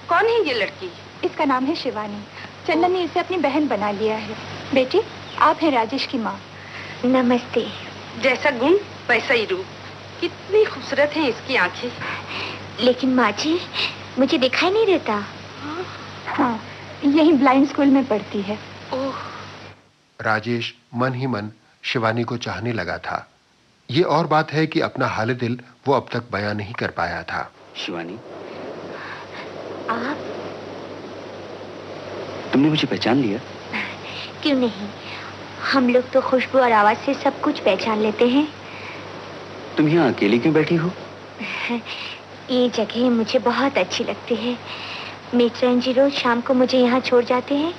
कौन है ये लड़की? इसका नाम है शिवानी। चंदन ने इसे अपनी बहन बना लिया है। बेटी, आप हैं राजेश की माँ। नमस्ते। जैसा गुण वैसा ही रूप। कितनी खूबसूरत है इसकी आंखें। लेकिन माँ जी, मुझे दिखाई नहीं देता। हाँ, यही ब्लाइंड स्कूल में पढ़ती है। ओह। राजेश मन ही मन शिवानी को चाहने लगा था। ये और बात है कि अपना हाल दिल वो अब तक बयां नहीं कर पाया था। शिवानी, आप? तुमने मुझे पहचान लिया? क्यों नहीं, हम लोग तो खुशबू और आवाज से सब कुछ पहचान लेते हैं। तुम यहाँ अकेली क्यों बैठी हो? ये जगह मुझे बहुत अच्छी लगती है। मित्रन जी रोज शाम को मुझे यहाँ छोड़ जाते हैं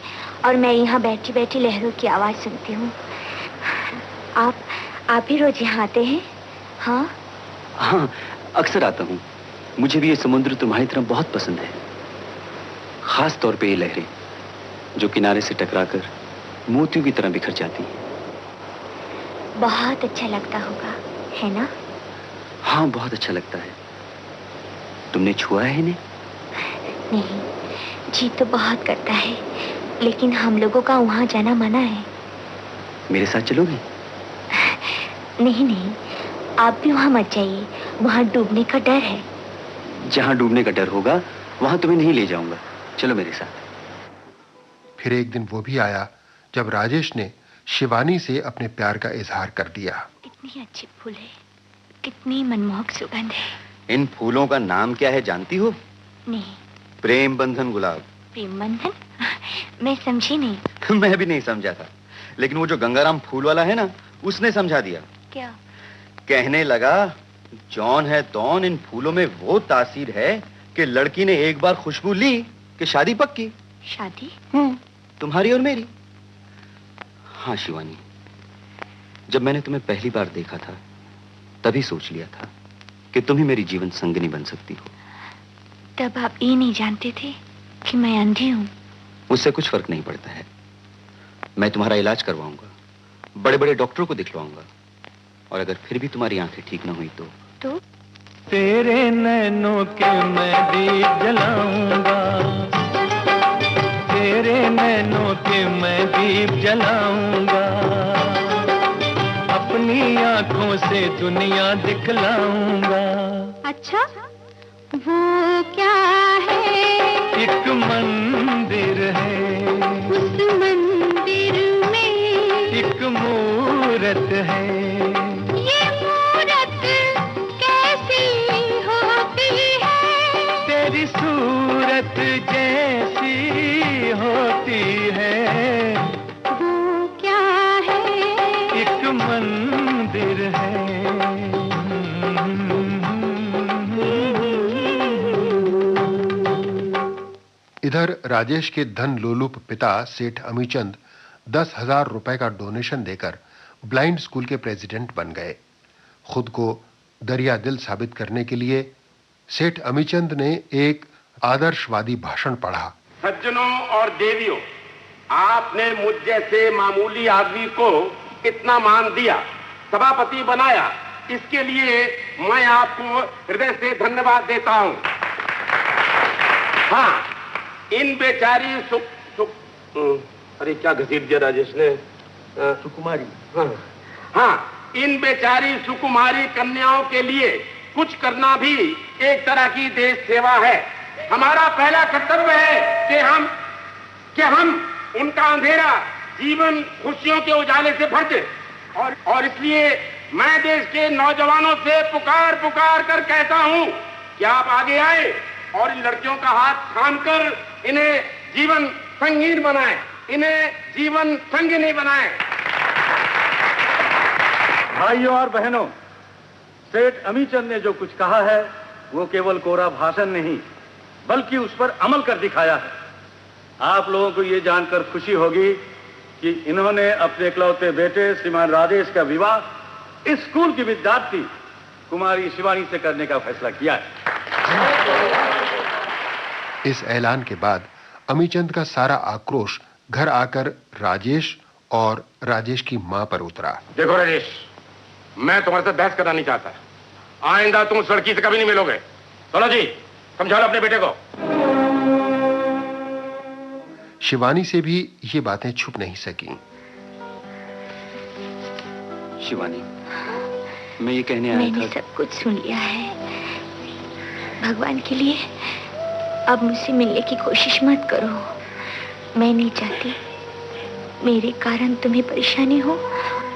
और मैं यहाँ बैठी बैठी लहरों की आवाज सुनती हूँ। आप भी रोज यहाँ आते हैं? हाँ हाँ, अक्सर आता हूँ। मुझे भी ये समुद्र तुम्हारी तरह बहुत पसंद है। खास तौर पे ये लहरें जो किनारे से टकराकर मोतियों की तरह बिखर जाती हैं। बहुत अच्छा लगता होगा, है ना? हाँ, बहुत अच्छा लगता है। तुमने छुआ है इन्हें? नहीं, जी तो बहुत करता है, लेकिन हम लोगों का वहाँ जाना मना है। मेरे साथ चलोगे? नहीं नहीं, आप भी वहाँ मत जाइए। वहाँ डूबने का डर है। जहाँ डूबने का डर होगा वहाँ तुम्हें नहीं ले जाऊंगा। चलो मेरे साथ। फिर एक दिन वो भी आया जब राजेश ने शिवानी से अपने प्यार का इजहार कर दिया। कितनी अच्छी फूल है, कितनी मनमोहक सुगंध है। इन फूलों का नाम क्या है जानती हो? नहीं। प्रेम बंधन गुलाब। प्रेम बंधन? मैं समझी नहीं। मैं भी नहीं समझा था, लेकिन वो जो गंगाराम फूल वाला है ना, उसने समझा दिया। क्या? कहने लगा, जॉन है तौन, इन फूलों में वो तासीर है कि लड़की ने एक बार खुशबू ली कि शादी पक्की। शादी? तुम्हारी और मेरी। हाँ शिवानी, जब मैंने तुम्हें पहली बार देखा था तभी सोच लिया था कि तुम ही मेरी जीवन संगिनी बन सकती हो। तब आप ये नहीं जानते थे कि मैं अंधी हूँ? उससे कुछ फर्क नहीं पड़ता है। मैं तुम्हारा इलाज करवाऊंगा, बड़े बड़े डॉक्टरों को दिखवाऊंगा, और अगर फिर भी तुम्हारी आंखें ठीक ना हुई तो तेरे नैनों के मैं दीप जलाऊंगा, तेरे नैनों के मैं दीप जलाऊंगा, अपनी आंखों से दुनिया दिखलाऊंगा। अच्छा, वो क्या है? एक मंदिर है, उस मंदिर में एक मूरत है। ये मूरत कैसी होती है? तेरी सूरत जैसी होती है। वो क्या है? एक मंदिर है। इधर राजेश के धन लोलुप पिता सेठ अमीचंद 10,000 रुपए का डोनेशन देकर ब्लाइंड स्कूल के प्रेसिडेंट बन गए। खुद को दरिया दिल साबित करने के लिए सेठ अमीचंद ने एक आदर्शवादी भाषण पढ़ा। सज्जनों और देवियों, आपने मुझ जैसे मामूली आदमी को इतना मान दिया, सभापति बनाया, इसके लिए मैं आपको हृदय से धन्यवाद देता हूं। हाँ, इन बेचारी अरे क्या घसीट दिया राजेश ने? सुकुमारी। हाँ, इन बेचारी सुकुमारी कन्याओं के लिए कुछ करना भी एक तरह की देश सेवा है। हमारा पहला कर्तव्य है कि हम उनका अंधेरा जीवन खुशियों के उजाले से भर दें, और इसलिए मैं देश के नौजवानों से पुकार कर कहता हूं कि आप आगे आए और इन लड़कियों का हाथ थामकर इन्हें जीवन संगीन बनाएं, इन्हें जीवन संगिनी बनाएं। भाइयों और बहनों, सेठ अमीचंद ने जो कुछ कहा है वो केवल कोरा भाषण नहीं, बल्कि उस पर अमल कर दिखाया है। आप लोगों को ये जानकर खुशी होगी कि इन्होंने अपने इकलौते बेटे श्रीमान राजेश का विवाह इस स्कूल की विद्यार्थी कुमारी शिवानी से करने का फैसला किया है। इस ऐलान के बाद अमीचंद का सारा आक्रोश घर आकर राजेश और राजेश की मां पर उतरा। देखो राजेश, मैं तुम्हारे साथ बहस करना नहीं चाहता। आइंदा तुम उस लड़की से कभी नहीं मिलोगे। चलो जी, समझा लो अपने बेटे को। शिवानी से भी ये बातें छुप नहीं सकी। शिवानी, मैं ये कहने आया था। मैंने सब कुछ सुन लिया है। भगवान के लिए अब मुझसे मिलने की कोशिश मत करो। मैं नहीं चाहती मेरे कारण तुम्हें परेशानी हो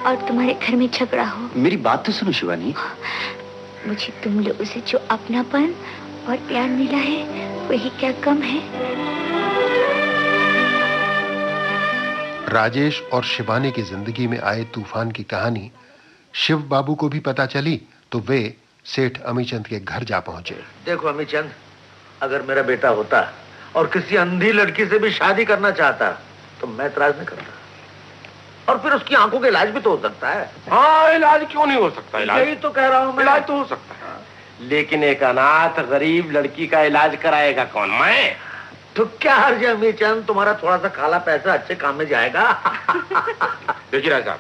और तुम्हारे घर में झगड़ा हो। मेरी बात तो सुनो शिवानी। मुझे तुम लोगों से जो अपनापन और प्यार मिला है वही क्या कम है। राजेश और शिवानी की जिंदगी में आए तूफान की कहानी शिव बाबू को भी पता चली तो वे सेठ अमीचंद के घर जा पहुंचे। देखो अमीचंद, अगर मेरा बेटा होता और किसी अंधी लड़की से भी शादी करना चाहता तो मैं इतराज नहीं करता। और फिर उसकी आंखों का इलाज भी तो हो सकता है। हाँ, इलाज क्यों नहीं हो सकता? यही तो कह रहा हूं मैं। इलाज तो हो सकता है, लेकिन एक अनाथ गरीब लड़की का इलाज कराएगा कौन? मैं? तो क्या हर्ज है अमीचंद, तुम्हारा थोड़ा सा काला पैसा अच्छे काम में जाएगा। देखिए राय साहब,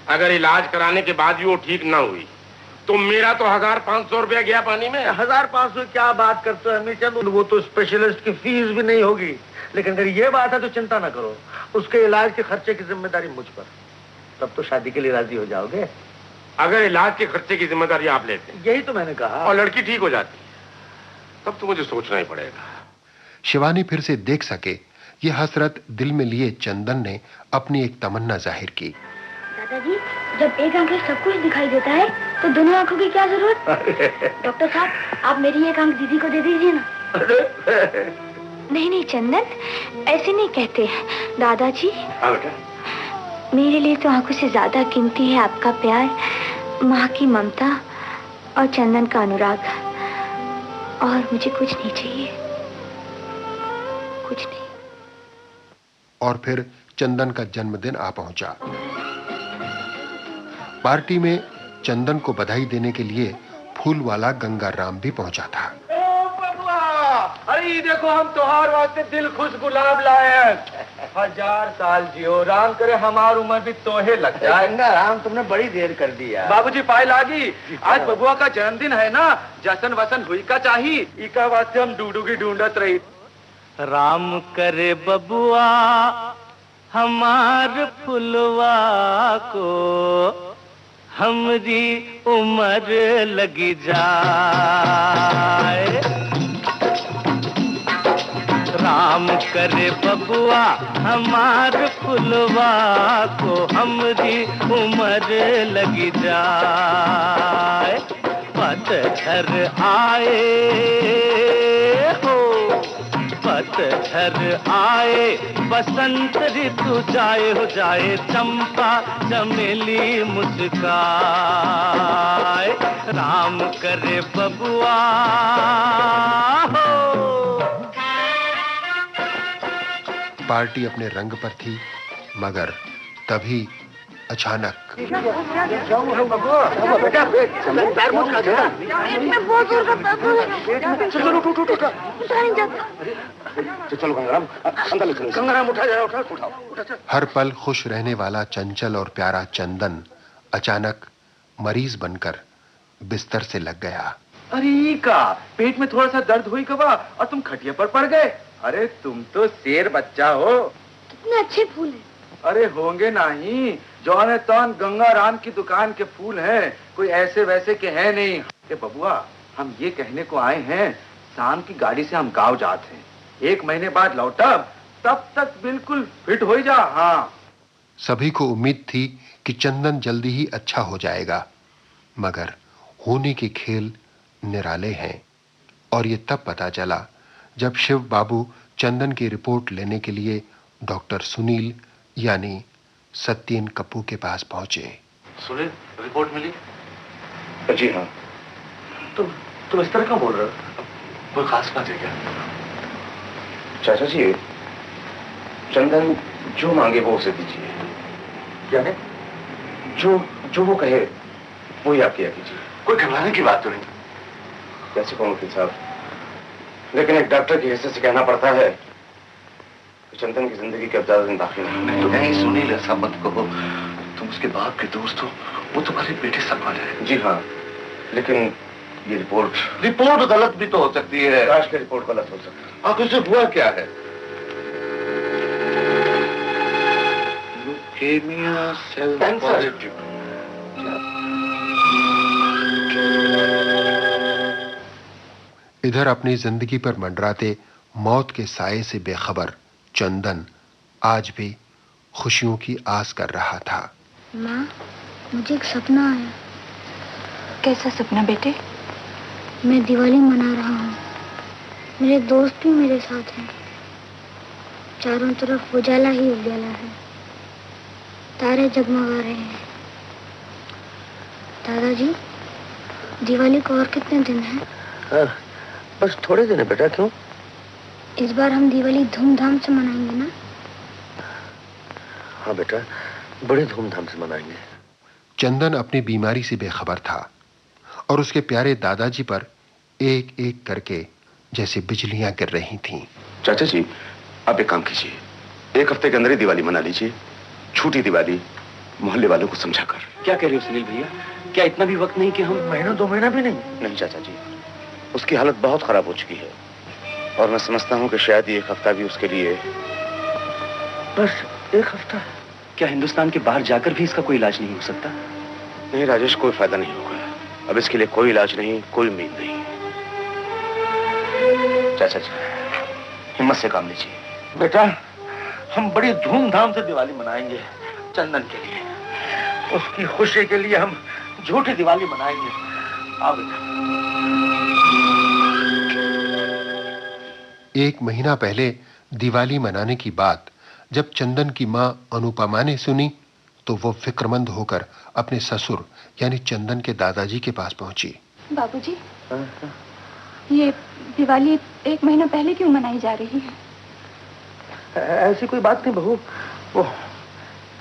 अगर इलाज कराने के बाद भी वो ठीक ना हुई तो मेरा तो 1500 रुपया गया पानी में। 1500 क्या बात करते हो अमीचंद, वो तो स्पेशलिस्ट की फीस भी नहीं होगी। लेकिन अगर ये बात है तो चिंता ना करो, उसके इलाज के खर्चे की जिम्मेदारी मुझ पर। तब तो शादी के लिए राजी हो जाओगे। अगर इलाज के खर्चे की जिम्मेदारी आप लेते हैं, यही तो मैंने कहा, और लड़की ठीक हो जाती, तब तो मुझे सोचना ही पड़ेगा। शिवानी फिर से देख सके ये हसरत दिल में लिए चंदन ने अपनी एक तमन्ना जाहिर की। दादाजी, जब एक आंख से सब कुछ दिखाई देता है तो दोनों आंखों की क्या जरूरत? डॉक्टर साहब, आप मेरी एक आंख दीदी को दे दीजिए ना। नहीं नहीं चंदन, ऐसे नहीं कहते दादाजी। मेरे लिए तो आंखों से ज्यादा कीमती है आपका प्यार, माँ की ममता और चंदन का अनुराग। और मुझे कुछ नहीं चाहिए, कुछ नहीं। और फिर चंदन का जन्मदिन आ पहुंचा। पार्टी में चंदन को बधाई देने के लिए फूल वाला गंगाराम भी पहुंचा था। अरे देखो, हम त्योहार वास्ते दिल खुश गुलाब लाए हैं। 1000 साल जियो, राम करे हमारी उम्र भी तोहे लग जाए। गंगाराम, तुमने बड़ी देर कर दिया। बाबूजी पाई लागी, आज बबुआ का जन्मदिन है ना, जसन वसन हुई का चाहिए, इका वास्ते हम डूडू की ढूंढत रही। राम करे बबुआ हमार फुलवा को, हमरी उम्र लगी जाए। राम करे बबुआ हमार फुलवा को, हमरी उम्र लगी जाए। पतझर आए हो, पतझर आए, बसंत ऋतु जाए हो जाए, चंपा चमेली मुस्काए। राम करे बबुआ हो। पार्टी अपने रंग पर थी, मगर तभी अचानक हर पल खुश रहने वाला चंचल और प्यारा चंदन अचानक मरीज बनकर बिस्तर से लग गया। अरे का पेट में थोड़ा सा दर्द हुई कबा और तुम खटिया पर पड़ गए। अरे तुम तो शेर बच्चा हो। कितने अच्छे फूल हैं। अरे होंगे नहीं, जौन तौन गंगाराम की दुकान के फूल हैं, कोई ऐसे वैसे के हैं नहीं। ए बबुआ, हम ये कहने को आए हैं, शाम की गाड़ी से हम गांव जाते हैं, 1 महीने बाद लौटब, तब तक बिल्कुल फिट हो जा। हाँ, सभी को उम्मीद थी कि चंदन जल्दी ही अच्छा हो जाएगा, मगर होने के खेल निराले हैं। और ये तब पता चला जब शिव बाबू चंदन की रिपोर्ट लेने के लिए डॉक्टर सुनील यानी सत्येन कप्पू के पास पहुंचे। सुनील, रिपोर्ट मिली? जी हाँ। तुम इस तरह क्यों बोल रहे हो? कोई खास बात है क्या? चाचा जी, चंदन जो मांगे वो उसे दीजिए। क्या है? जो वो कहे वो ही आप किया कीजिए। कोई घबराने की बात तो नहीं? कैसे कहूँ वकील साहब, लेकिन एक डॉक्टर की हैसियत से कहना पड़ता है कि चंदन की जिंदगी के अब ज्यादा दिन बाकी नहीं। नहीं सुनील, ऐसा मत कहो। तुम उसके बाप के दोस्त हो, वो तुम्हारे बेटे समान है। जी हाँ, लेकिन ये रिपोर्ट गलत भी तो हो सकती है। काश की रिपोर्ट गलत हो सकती है। आखिर से हुआ क्या है? Leukemia cell positive. इधर अपनी जिंदगी पर मंडराते मौत के साये से बेखबर चंदन आज भी खुशियों की आस कर रहा था। माँ, मुझे एक सपना आया। कैसा सपना बेटे? मैं दिवाली मना रहा हूँ। मेरे दोस्त भी मेरे साथ हैं। चारों तरफ उजाला ही उजाला है। तारे जगमगा रहे हैं। दादाजी, दिवाली को और कितने दिन हैं? बस थोड़े दिन है बेटा। क्यों? इस बार हम दिवाली धूमधाम से मनाएंगे ना? हाँ बेटा, बड़ी धूमधाम से मनाएंगे। चंदन अपनी बीमारी से बेखबर था और उसके प्यारे दादाजी पर एक एक करके जैसे बिजलियां गिर रही थीं। चाचा जी, आप एक काम कीजिए, एक हफ्ते के अंदर ही दिवाली मना लीजिए। छूटी दिवाली, मोहल्ले वालों को समझाकर। क्या कह रहे हो सुनील भैया? क्या इतना भी वक्त नहीं कि हम महीना 2 महीना भी नहीं? नहीं चाचा जी, उसकी हालत बहुत खराब हो चुकी है और मैं समझता हूँ कि शायद ये एक हफ्ता भी उसके लिए। बस एक हफ्ता? क्या हिंदुस्तान के बाहर जाकर भी इसका कोई इलाज नहीं हो सकता? नहीं राजेश, कोई फायदा नहीं होगा। अब इसके लिए कोई इलाज नहीं, कोई उम्मीद नहीं। चाचा जी, हिम्मत से काम लीजिए। बेटा, हम बड़ी धूमधाम से दिवाली मनाएंगे। चंदन के लिए, उसकी खुशी के लिए हम झूठी दिवाली मनाएंगे। आओ बेटा। 1 महीना पहले दिवाली मनाने की बात जब चंदन की मां अनुपमा ने सुनी तो वो फिक्रमंद होकर अपने ससुर यानी चंदन के दादाजी के पास पहुंची। बाबूजी, ये दिवाली 1 महीना पहले क्यों मनाई जा रही है? ऐसी कोई बात नहीं बहू। वो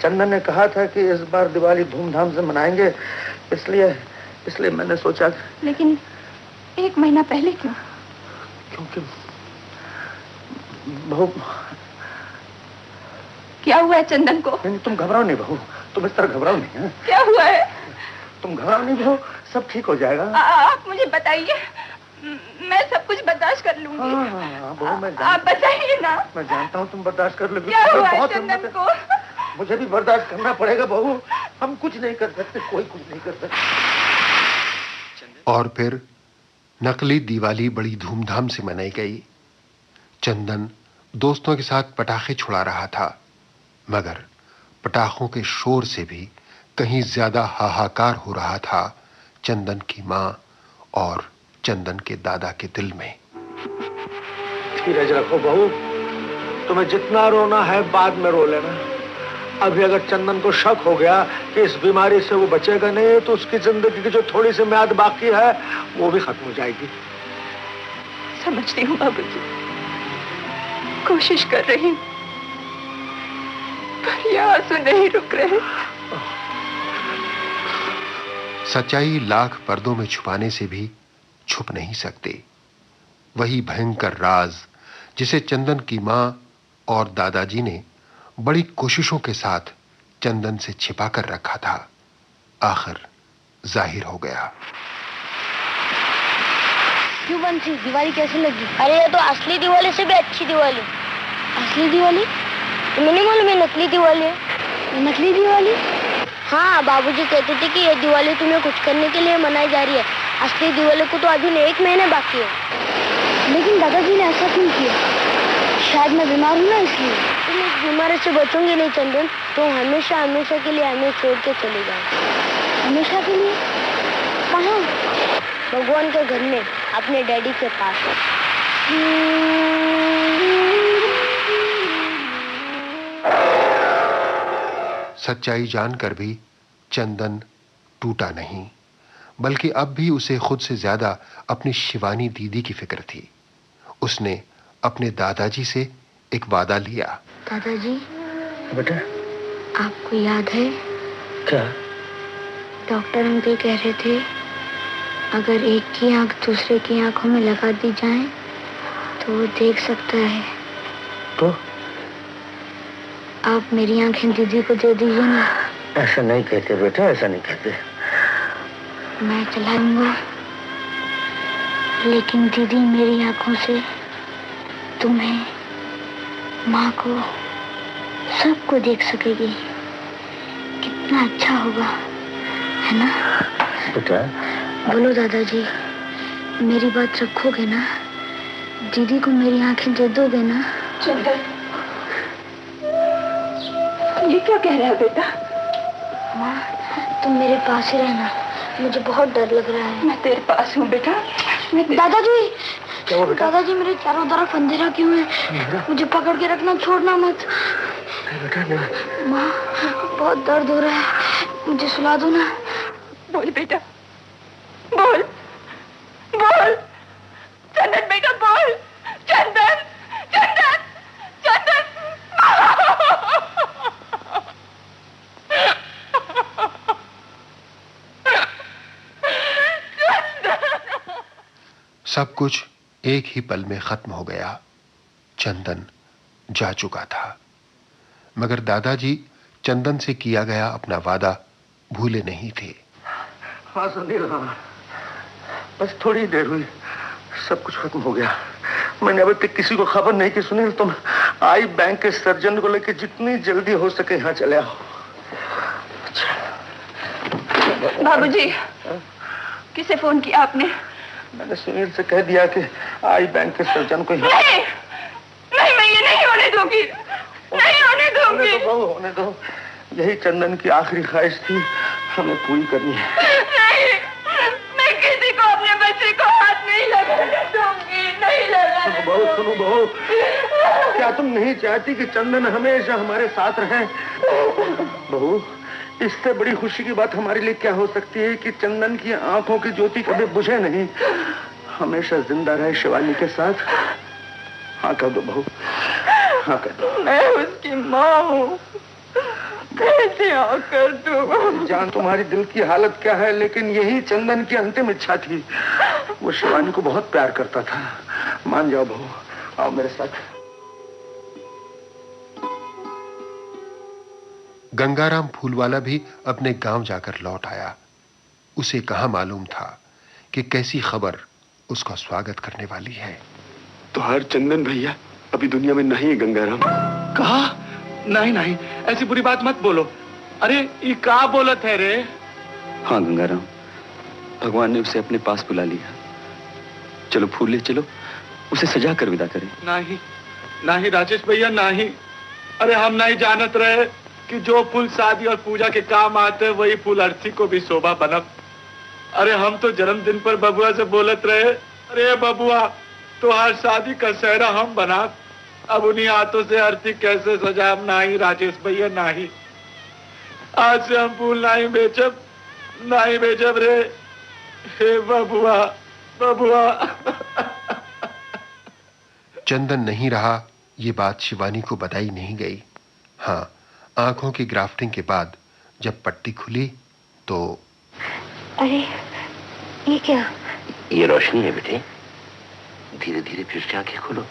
चंदन ने कहा था कि इस बार दिवाली धूमधाम से मनाएंगे, इसलिए मैंने सोचा। लेकिन 1 महीना पहले क्यों? क्योंकि बहू, क्या हुआ है चंदन को? नहीं, तुम घबराओ नहीं बहू, तुम इस तरह घबराओ नहीं। क्या हुआ है? तुम घबराओ नहीं बहू, सब ठीक हो जाएगा। आप मुझे बताइए, मैं सब कुछ बर्दाश्त कर लूंगी। हाँ, बहू मैं आप बताइए ना। मैं जानता हूँ तुम बर्दाश्त कर लोगी। क्या हुआ है चंदन को? मुझे भी बर्दाश्त करना पड़ेगा बहू। हम कुछ नहीं कर सकते, कोई कुछ नहीं कर सकते। और फिर नकली दिवाली बड़ी धूमधाम से मनाई गई। चंदन दोस्तों के साथ पटाखे छुड़ा रहा था, मगर पटाखों के शोर से भी कहीं ज्यादा हाहाकार हो रहा था चंदन की मां और चंदन के दादा के दिल में। धीरज रखो बहू, तुम्हें जितना रोना है बाद में रो लेना। अभी अगर चंदन को शक हो गया कि इस बीमारी से वो बचेगा नहीं, तो उसकी जिंदगी की जो थोड़ी सी म्याद बाकी है वो भी खत्म हो जाएगी। समझती हूँ बाबूजी, कोशिश कर रही हूँ, पर ये आंसू नहीं रुक रहे। सच्चाई लाख पर्दों में छुपाने से भी छुप नहीं सकते। वही भयंकर राज जिसे चंदन की मां और दादाजी ने बड़ी कोशिशों के साथ चंदन से छिपा कर रखा था, आखिर जाहिर हो गया। क्यों बंसी, दिवाली कैसी लगी? अरे ये तो असली दिवाली से भी अच्छी दिवाली। असली दिवाली? तुम्हें नहीं मालूम ये नकली दिवाली है? नकली दिवाली? हाँ, बाबूजी कहते थे कि ये दिवाली तुम्हें कुछ करने के लिए मनाई जा रही है। असली दिवाली को तो अभी 1 महीने बाकी है। लेकिन दादाजी ने ऐसा क्यों किया? शायद मैं बीमार हूँ ना, इसलिए। तुम इस बीमारी से बचोगे नहीं चंदन, तो हमेशा हमेशा के लिए हमें छोड़ के चले जाओ। हमेशा के लिए? कहाँ? भगवान के घर में, अपने डैडी के पास। सच्चाई जानकर भी चंदन टूटा नहीं, बल्कि अब भी उसे खुद से ज्यादा अपनी शिवानी दीदी की फिक्र थी। उसने अपने दादाजी से एक वादा लिया। दादाजी, बेटा, आपको याद है? क्या? डॉक्टर अंकल कह रहे थे अगर एक की आंख दूसरे की आंखों में लगा दी जाए तो वो देख सकता है। तो आप मेरी आंखें दीदी को दे दीजिए ना। ऐसा नहीं कहते बेटा, ऐसा नहीं कहते। मैं चलाऊंगा, लेकिन दीदी मेरी आंखों से तुम्हें, माँ को, सबको देख सकेगी। कितना अच्छा होगा, है ना बेटा? बोलो दादाजी, मेरी बात रखोगे ना? दीदी को मेरी आंखें दे दोगे ना? चंदन, ये क्या कह रहा है बेटा? माँ, तुम मेरे पास ही रहना, मुझे बहुत डर लग रहा है। मैं तेरे पास हूँ बेटा। दादाजी, क्या हुआ बेटा? दादाजी मेरे चारों तरफ अंधेरा क्यों है? मुझे पकड़ के रखना, छोड़ना मत। बेटा नहीं। माँ, बहुत दर्द हो रहा है, मुझे सुला दो ना। बोल बेटा, बोल बोल। चंदन बेटा बोल। चंदन, चंदन, चंदन। सब कुछ एक ही पल में खत्म हो गया। चंदन जा चुका था, मगर दादाजी चंदन से किया गया अपना वादा भूले नहीं थे। हाँ सुनील, हाँ, बस थोड़ी देर हुई, सब कुछ खत्म हो गया। मैंने अभी तक किसी को खबर नहीं की। सुनील, तुम आई बैंक के सर्जन को लेकर जितनी जल्दी हो सके यहाँ चले आओ। बाबूजी, किसे फोन किया आपने? मैंने सुनील से कह दिया कि आई बैंक के सर्जन को नहीं, नहीं, मैं ये नहीं होने दूंगी, नहीं होने दूंगी। होने दो, होने दो। यही चंदन की आखिरी ख्वाहिश थी, हमें पूरी करनी है। नहीं, मैं किसी को अपने बच्चे को हाथ नहीं लगाने दूंगी, नहीं लगाने। सुनो बहू, क्या तुम नहीं चाहती कि चंदन हमेशा हमारे साथ रहे? बहू, इससे बड़ी खुशी की बात हमारे लिए क्या हो सकती है कि चंदन की आंखों की ज्योति कभी बुझे नहीं, हमेशा जिंदा रहे शिवानी के साथ। हाँ कह दो बहू, हाँ कह दो। मैं उसकी माँ हूँ, कैसे हाँ कर दूँ? जान तुम्हारी दिल की हालत क्या है, लेकिन यही चंदन की अंतिम इच्छा थी। वो शिवानी को बहुत प्यार करता था। मान जाओ बहू, आओ मेरे साथ। गंगाराम फूलवाला भी अपने गांव जाकर लौट आया। उसे कहां मालूम था कि कैसी खबर उसका स्वागत करने वाली है। तो हर चंदन भैया अभी दुनिया में नहीं है गंगाराम। कहा? नहीं नहीं, ऐसी बुरी बात मत बोलो। अरे ये क्या बोलत है रे? हाँ गंगाराम, भगवान ने उसे अपने पास बुला लिया। चलो फूल ले चलो, उसे सजा कर विदा करें। नहीं नहीं राजेश भैया, नहीं। अरे हम नहीं जानत रहे कि जो फूल शादी और पूजा के काम आते हैं वही फूल अर्थी को भी शोभा बनब। अरे हम तो जन्मदिन पर बबुआ से बोलत रहे, अरे बबुआ तो हर शादी का सहरा हम बना। अब उन्हीं हाथों से अर्थी कैसे सजाब? नहीं राजेश भैया, नहीं। आज से हम फूल नहीं बेचब, नहीं बेचब रे। हे बबुआ, बबुआ। चंदन नहीं रहा, ये बात शिवानी को बताई नहीं गई। हाँ, आंखों की ग्राफ्टिंग के बाद जब पट्टी खुली तो अरे ये क्या? ये रोशनी है बेटे, धीरे धीरे फिर से आंखें खोलो।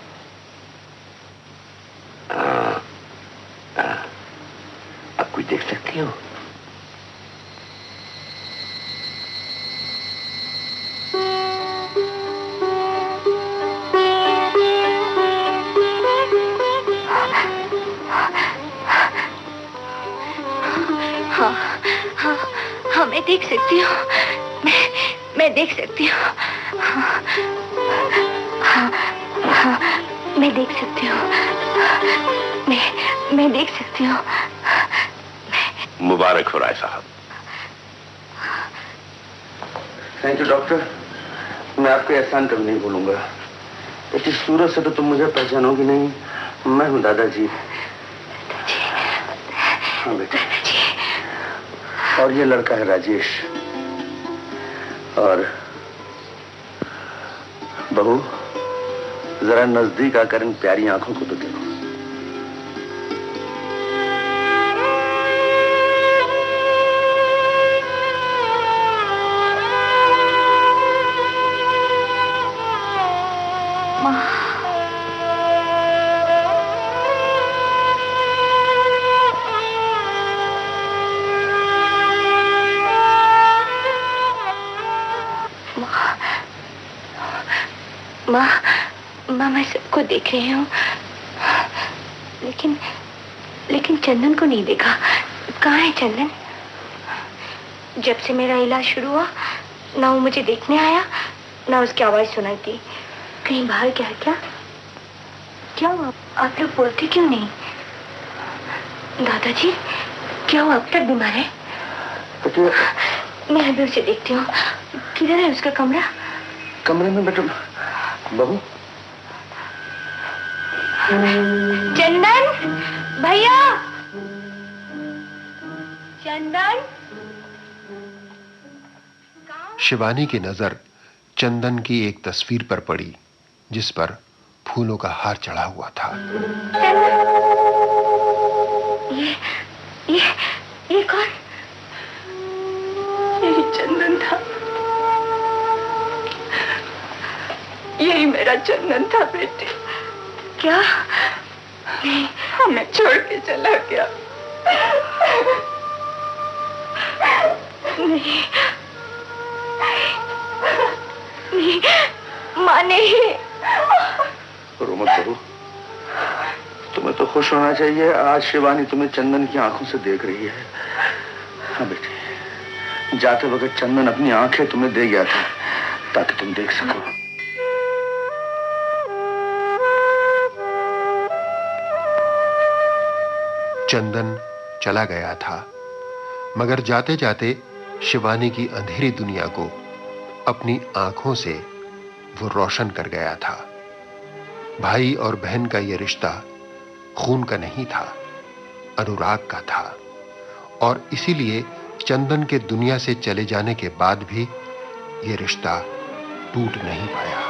अब कुछ देख सकती हो? हाँ, मैं देख सकती हूँ। मैं देख सकती हूँ। हाँ, मैं देख सकती हूँ। मैं देख सकती हूँ। मुबारक हो राय साहब। थैंक यू डॉक्टर, मैं आपको एहसान कभी नहीं भूलूंगा। इस सूरत से तो तुम मुझे पहचानोगी नहीं, मैं हूँ दादाजी। हाँ बेटा, और ये लड़का है राजेश। और बहू, जरा नजदीक आकर इन प्यारी आंखों को तो देखो। माँ, माँ मैं सबको देख रही हूँ, लेकिन चंदन को नहीं देखा। कहाँ है चंदन? जब से मेरा इलाज शुरू हुआ ना वो मुझे देखने आया ना उसकी आवाज सुनाई दी। कहीं बाहर क्या है? क्या हुआ? आप लोग बोलते क्यों नहीं? दादाजी क्या हुआ? अब तक बीमार है? मैं अभी उसे देखती हूँ। किधर है उसका कमरा? कमरे में बेटा। बहू चंदन भैया, चंदन। शिवानी की नजर चंदन की एक तस्वीर पर पड़ी जिस पर फूलों का हार चढ़ा हुआ था। ये कौन? यही चंदन था, यही मेरा चंदन था बेटे। क्या? नहीं, हमें छोड़ के चला गया। नहीं, माँ नहीं। रो मत बहू, तुम्हें तो खुश होना चाहिए। आज शिवानी तुम्हें चंदन की आंखों से देख रही है। हाँ बेटे, जाते वक्त चंदन अपनी आंखें तुम्हें दे गया था ताकि तुम देख सको। चंदन चला गया था, मगर जाते जाते शिवानी की अंधेरी दुनिया को अपनी आंखों से वो रोशन कर गया था। भाई और बहन का यह रिश्ता खून का नहीं था, अनुराग का था, और इसीलिए चंदन के दुनिया से चले जाने के बाद भी यह रिश्ता टूट नहीं पाया।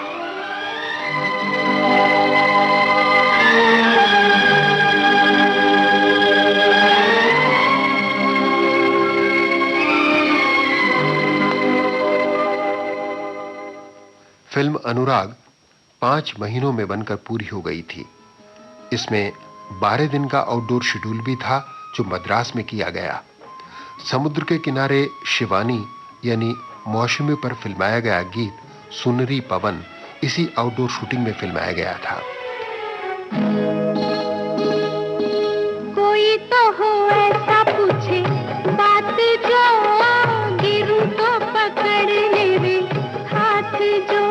फिल्म अनुराग 5 महीनों में बनकर पूरी हो गई थी। इसमें 12 दिन का आउटडोर शेड्यूल भी था जो मद्रास में किया गया। समुद्र के किनारे शिवानी यानी मौसमी पर फिल्माया गया गीत सुनरी पवन इसी आउटडोर शूटिंग में फिल्माया गया था। कोई तो हो ऐसा पूछे बात जो गिरूं तो पकड़ ले रे हाथ जो।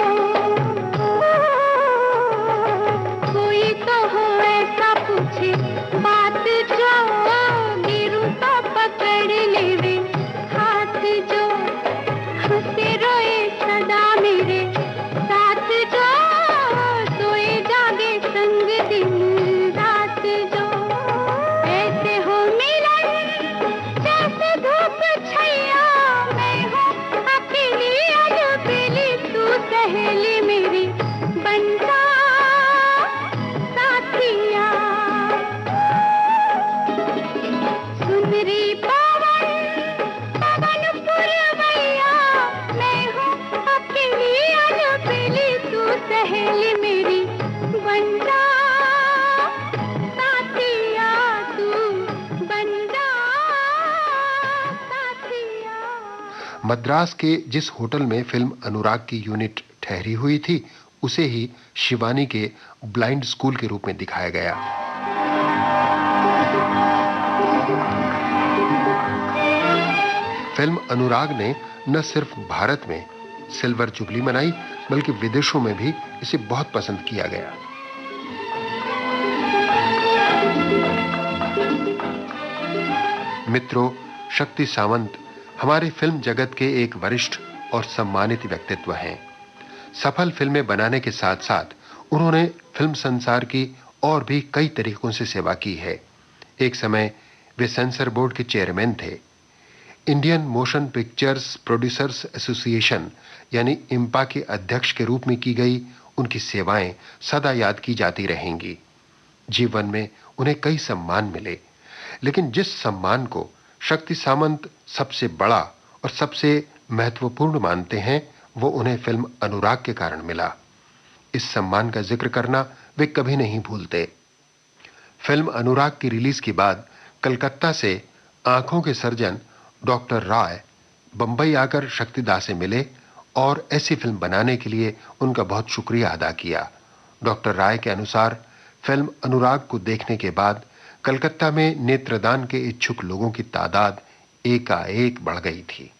कोई तो हो ऐसा पूछे बात जो गिरूं तो पकड़ ले रे हाथ जो। हंसे रोए सदा मेरे साथ जो सोए जागे संग दिन रात जो। ऐसे हो मिलन जैसे धूप छैया मैं हूँ अकेली अलबेली तू सहेली मेरी बनता साथिया। सुनरी पवन पवन पुरवैया मैं हूँ अकेली अलबेली तू सहेली मेरी बनता साथिया तू बनता साथिया। मद्रास के जिस होटल में फिल्म अनुराग की यूनिट ठहरी हुई थी उसे ही शिवानी के ब्लाइंड स्कूल के रूप में दिखाया गया। फिल्म अनुराग ने न सिर्फ भारत में सिल्वर जुबली मनाई बल्कि विदेशों में भी इसे बहुत पसंद किया गया। मित्रों, शक्ति सावंत हमारे फिल्म जगत के एक वरिष्ठ और सम्मानित व्यक्तित्व हैं। सफल फिल्में बनाने के साथ साथ उन्होंने फिल्म संसार की और भी कई तरीकों से सेवा की है। एक समय वे सेंसर बोर्ड के चेयरमैन थे। Indian motion pictures producers association यानी इम्पा के अध्यक्ष के रूप में की गई उनकी सेवाएं सदा याद की जाती रहेंगी। जीवन में उन्हें कई सम्मान मिले, लेकिन जिस सम्मान को शक्ति सावंत सबसे बड़ा और सबसे महत्वपूर्ण मानते हैं वो उन्हें फिल्म अनुराग के कारण मिला। इस सम्मान का जिक्र करना वे कभी नहीं भूलते। फिल्म अनुराग की रिलीज के बाद कलकत्ता से आंखों के सर्जन डॉक्टर राय बंबई आकर शक्तिदा से मिले और ऐसी फिल्म बनाने के लिए उनका बहुत शुक्रिया अदा किया। डॉक्टर राय के अनुसार फिल्म अनुराग को देखने के बाद कलकत्ता में नेत्रदान के इच्छुक लोगों की तादाद एकाएक बढ़ गई थी।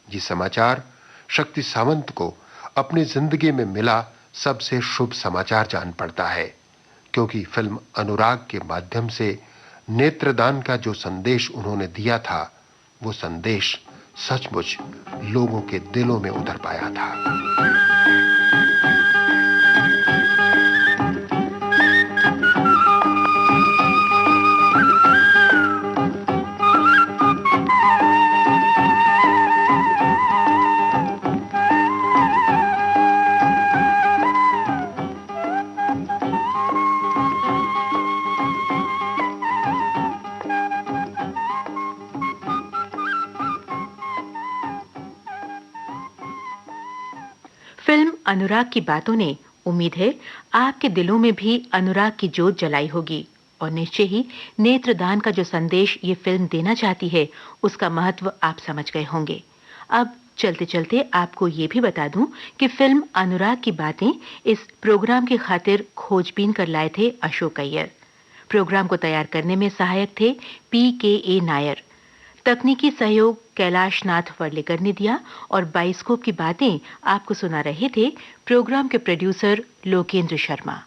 ये समाचार शक्ति सावंत को अपनी जिंदगी में मिला सबसे शुभ समाचार जान पड़ता है, क्योंकि फिल्म अनुराग के माध्यम से नेत्रदान का जो संदेश उन्होंने दिया था, वो संदेश सचमुच लोगों के दिलों में उतर पाया था। फिल्म अनुराग की बातों ने उम्मीद है आपके दिलों में भी अनुराग की जोत जलाई होगी और निश्चय ही नेत्रदान का जो संदेश ये फिल्म देना चाहती है उसका महत्व आप समझ गए होंगे। अब चलते चलते आपको ये भी बता दूं कि फिल्म अनुराग की बातें इस प्रोग्राम की खातिर खोजबीन कर लाए थे अशोक अय्यर। प्रोग्राम को तैयार करने में सहायक थे PKA नायर। तकनीकी सहयोग कैलाश नाथ वर्लेकर ने दिया और बाइस्कोप की बातें आपको सुना रहे थे प्रोग्राम के प्रोड्यूसर लोकेंद्र शर्मा।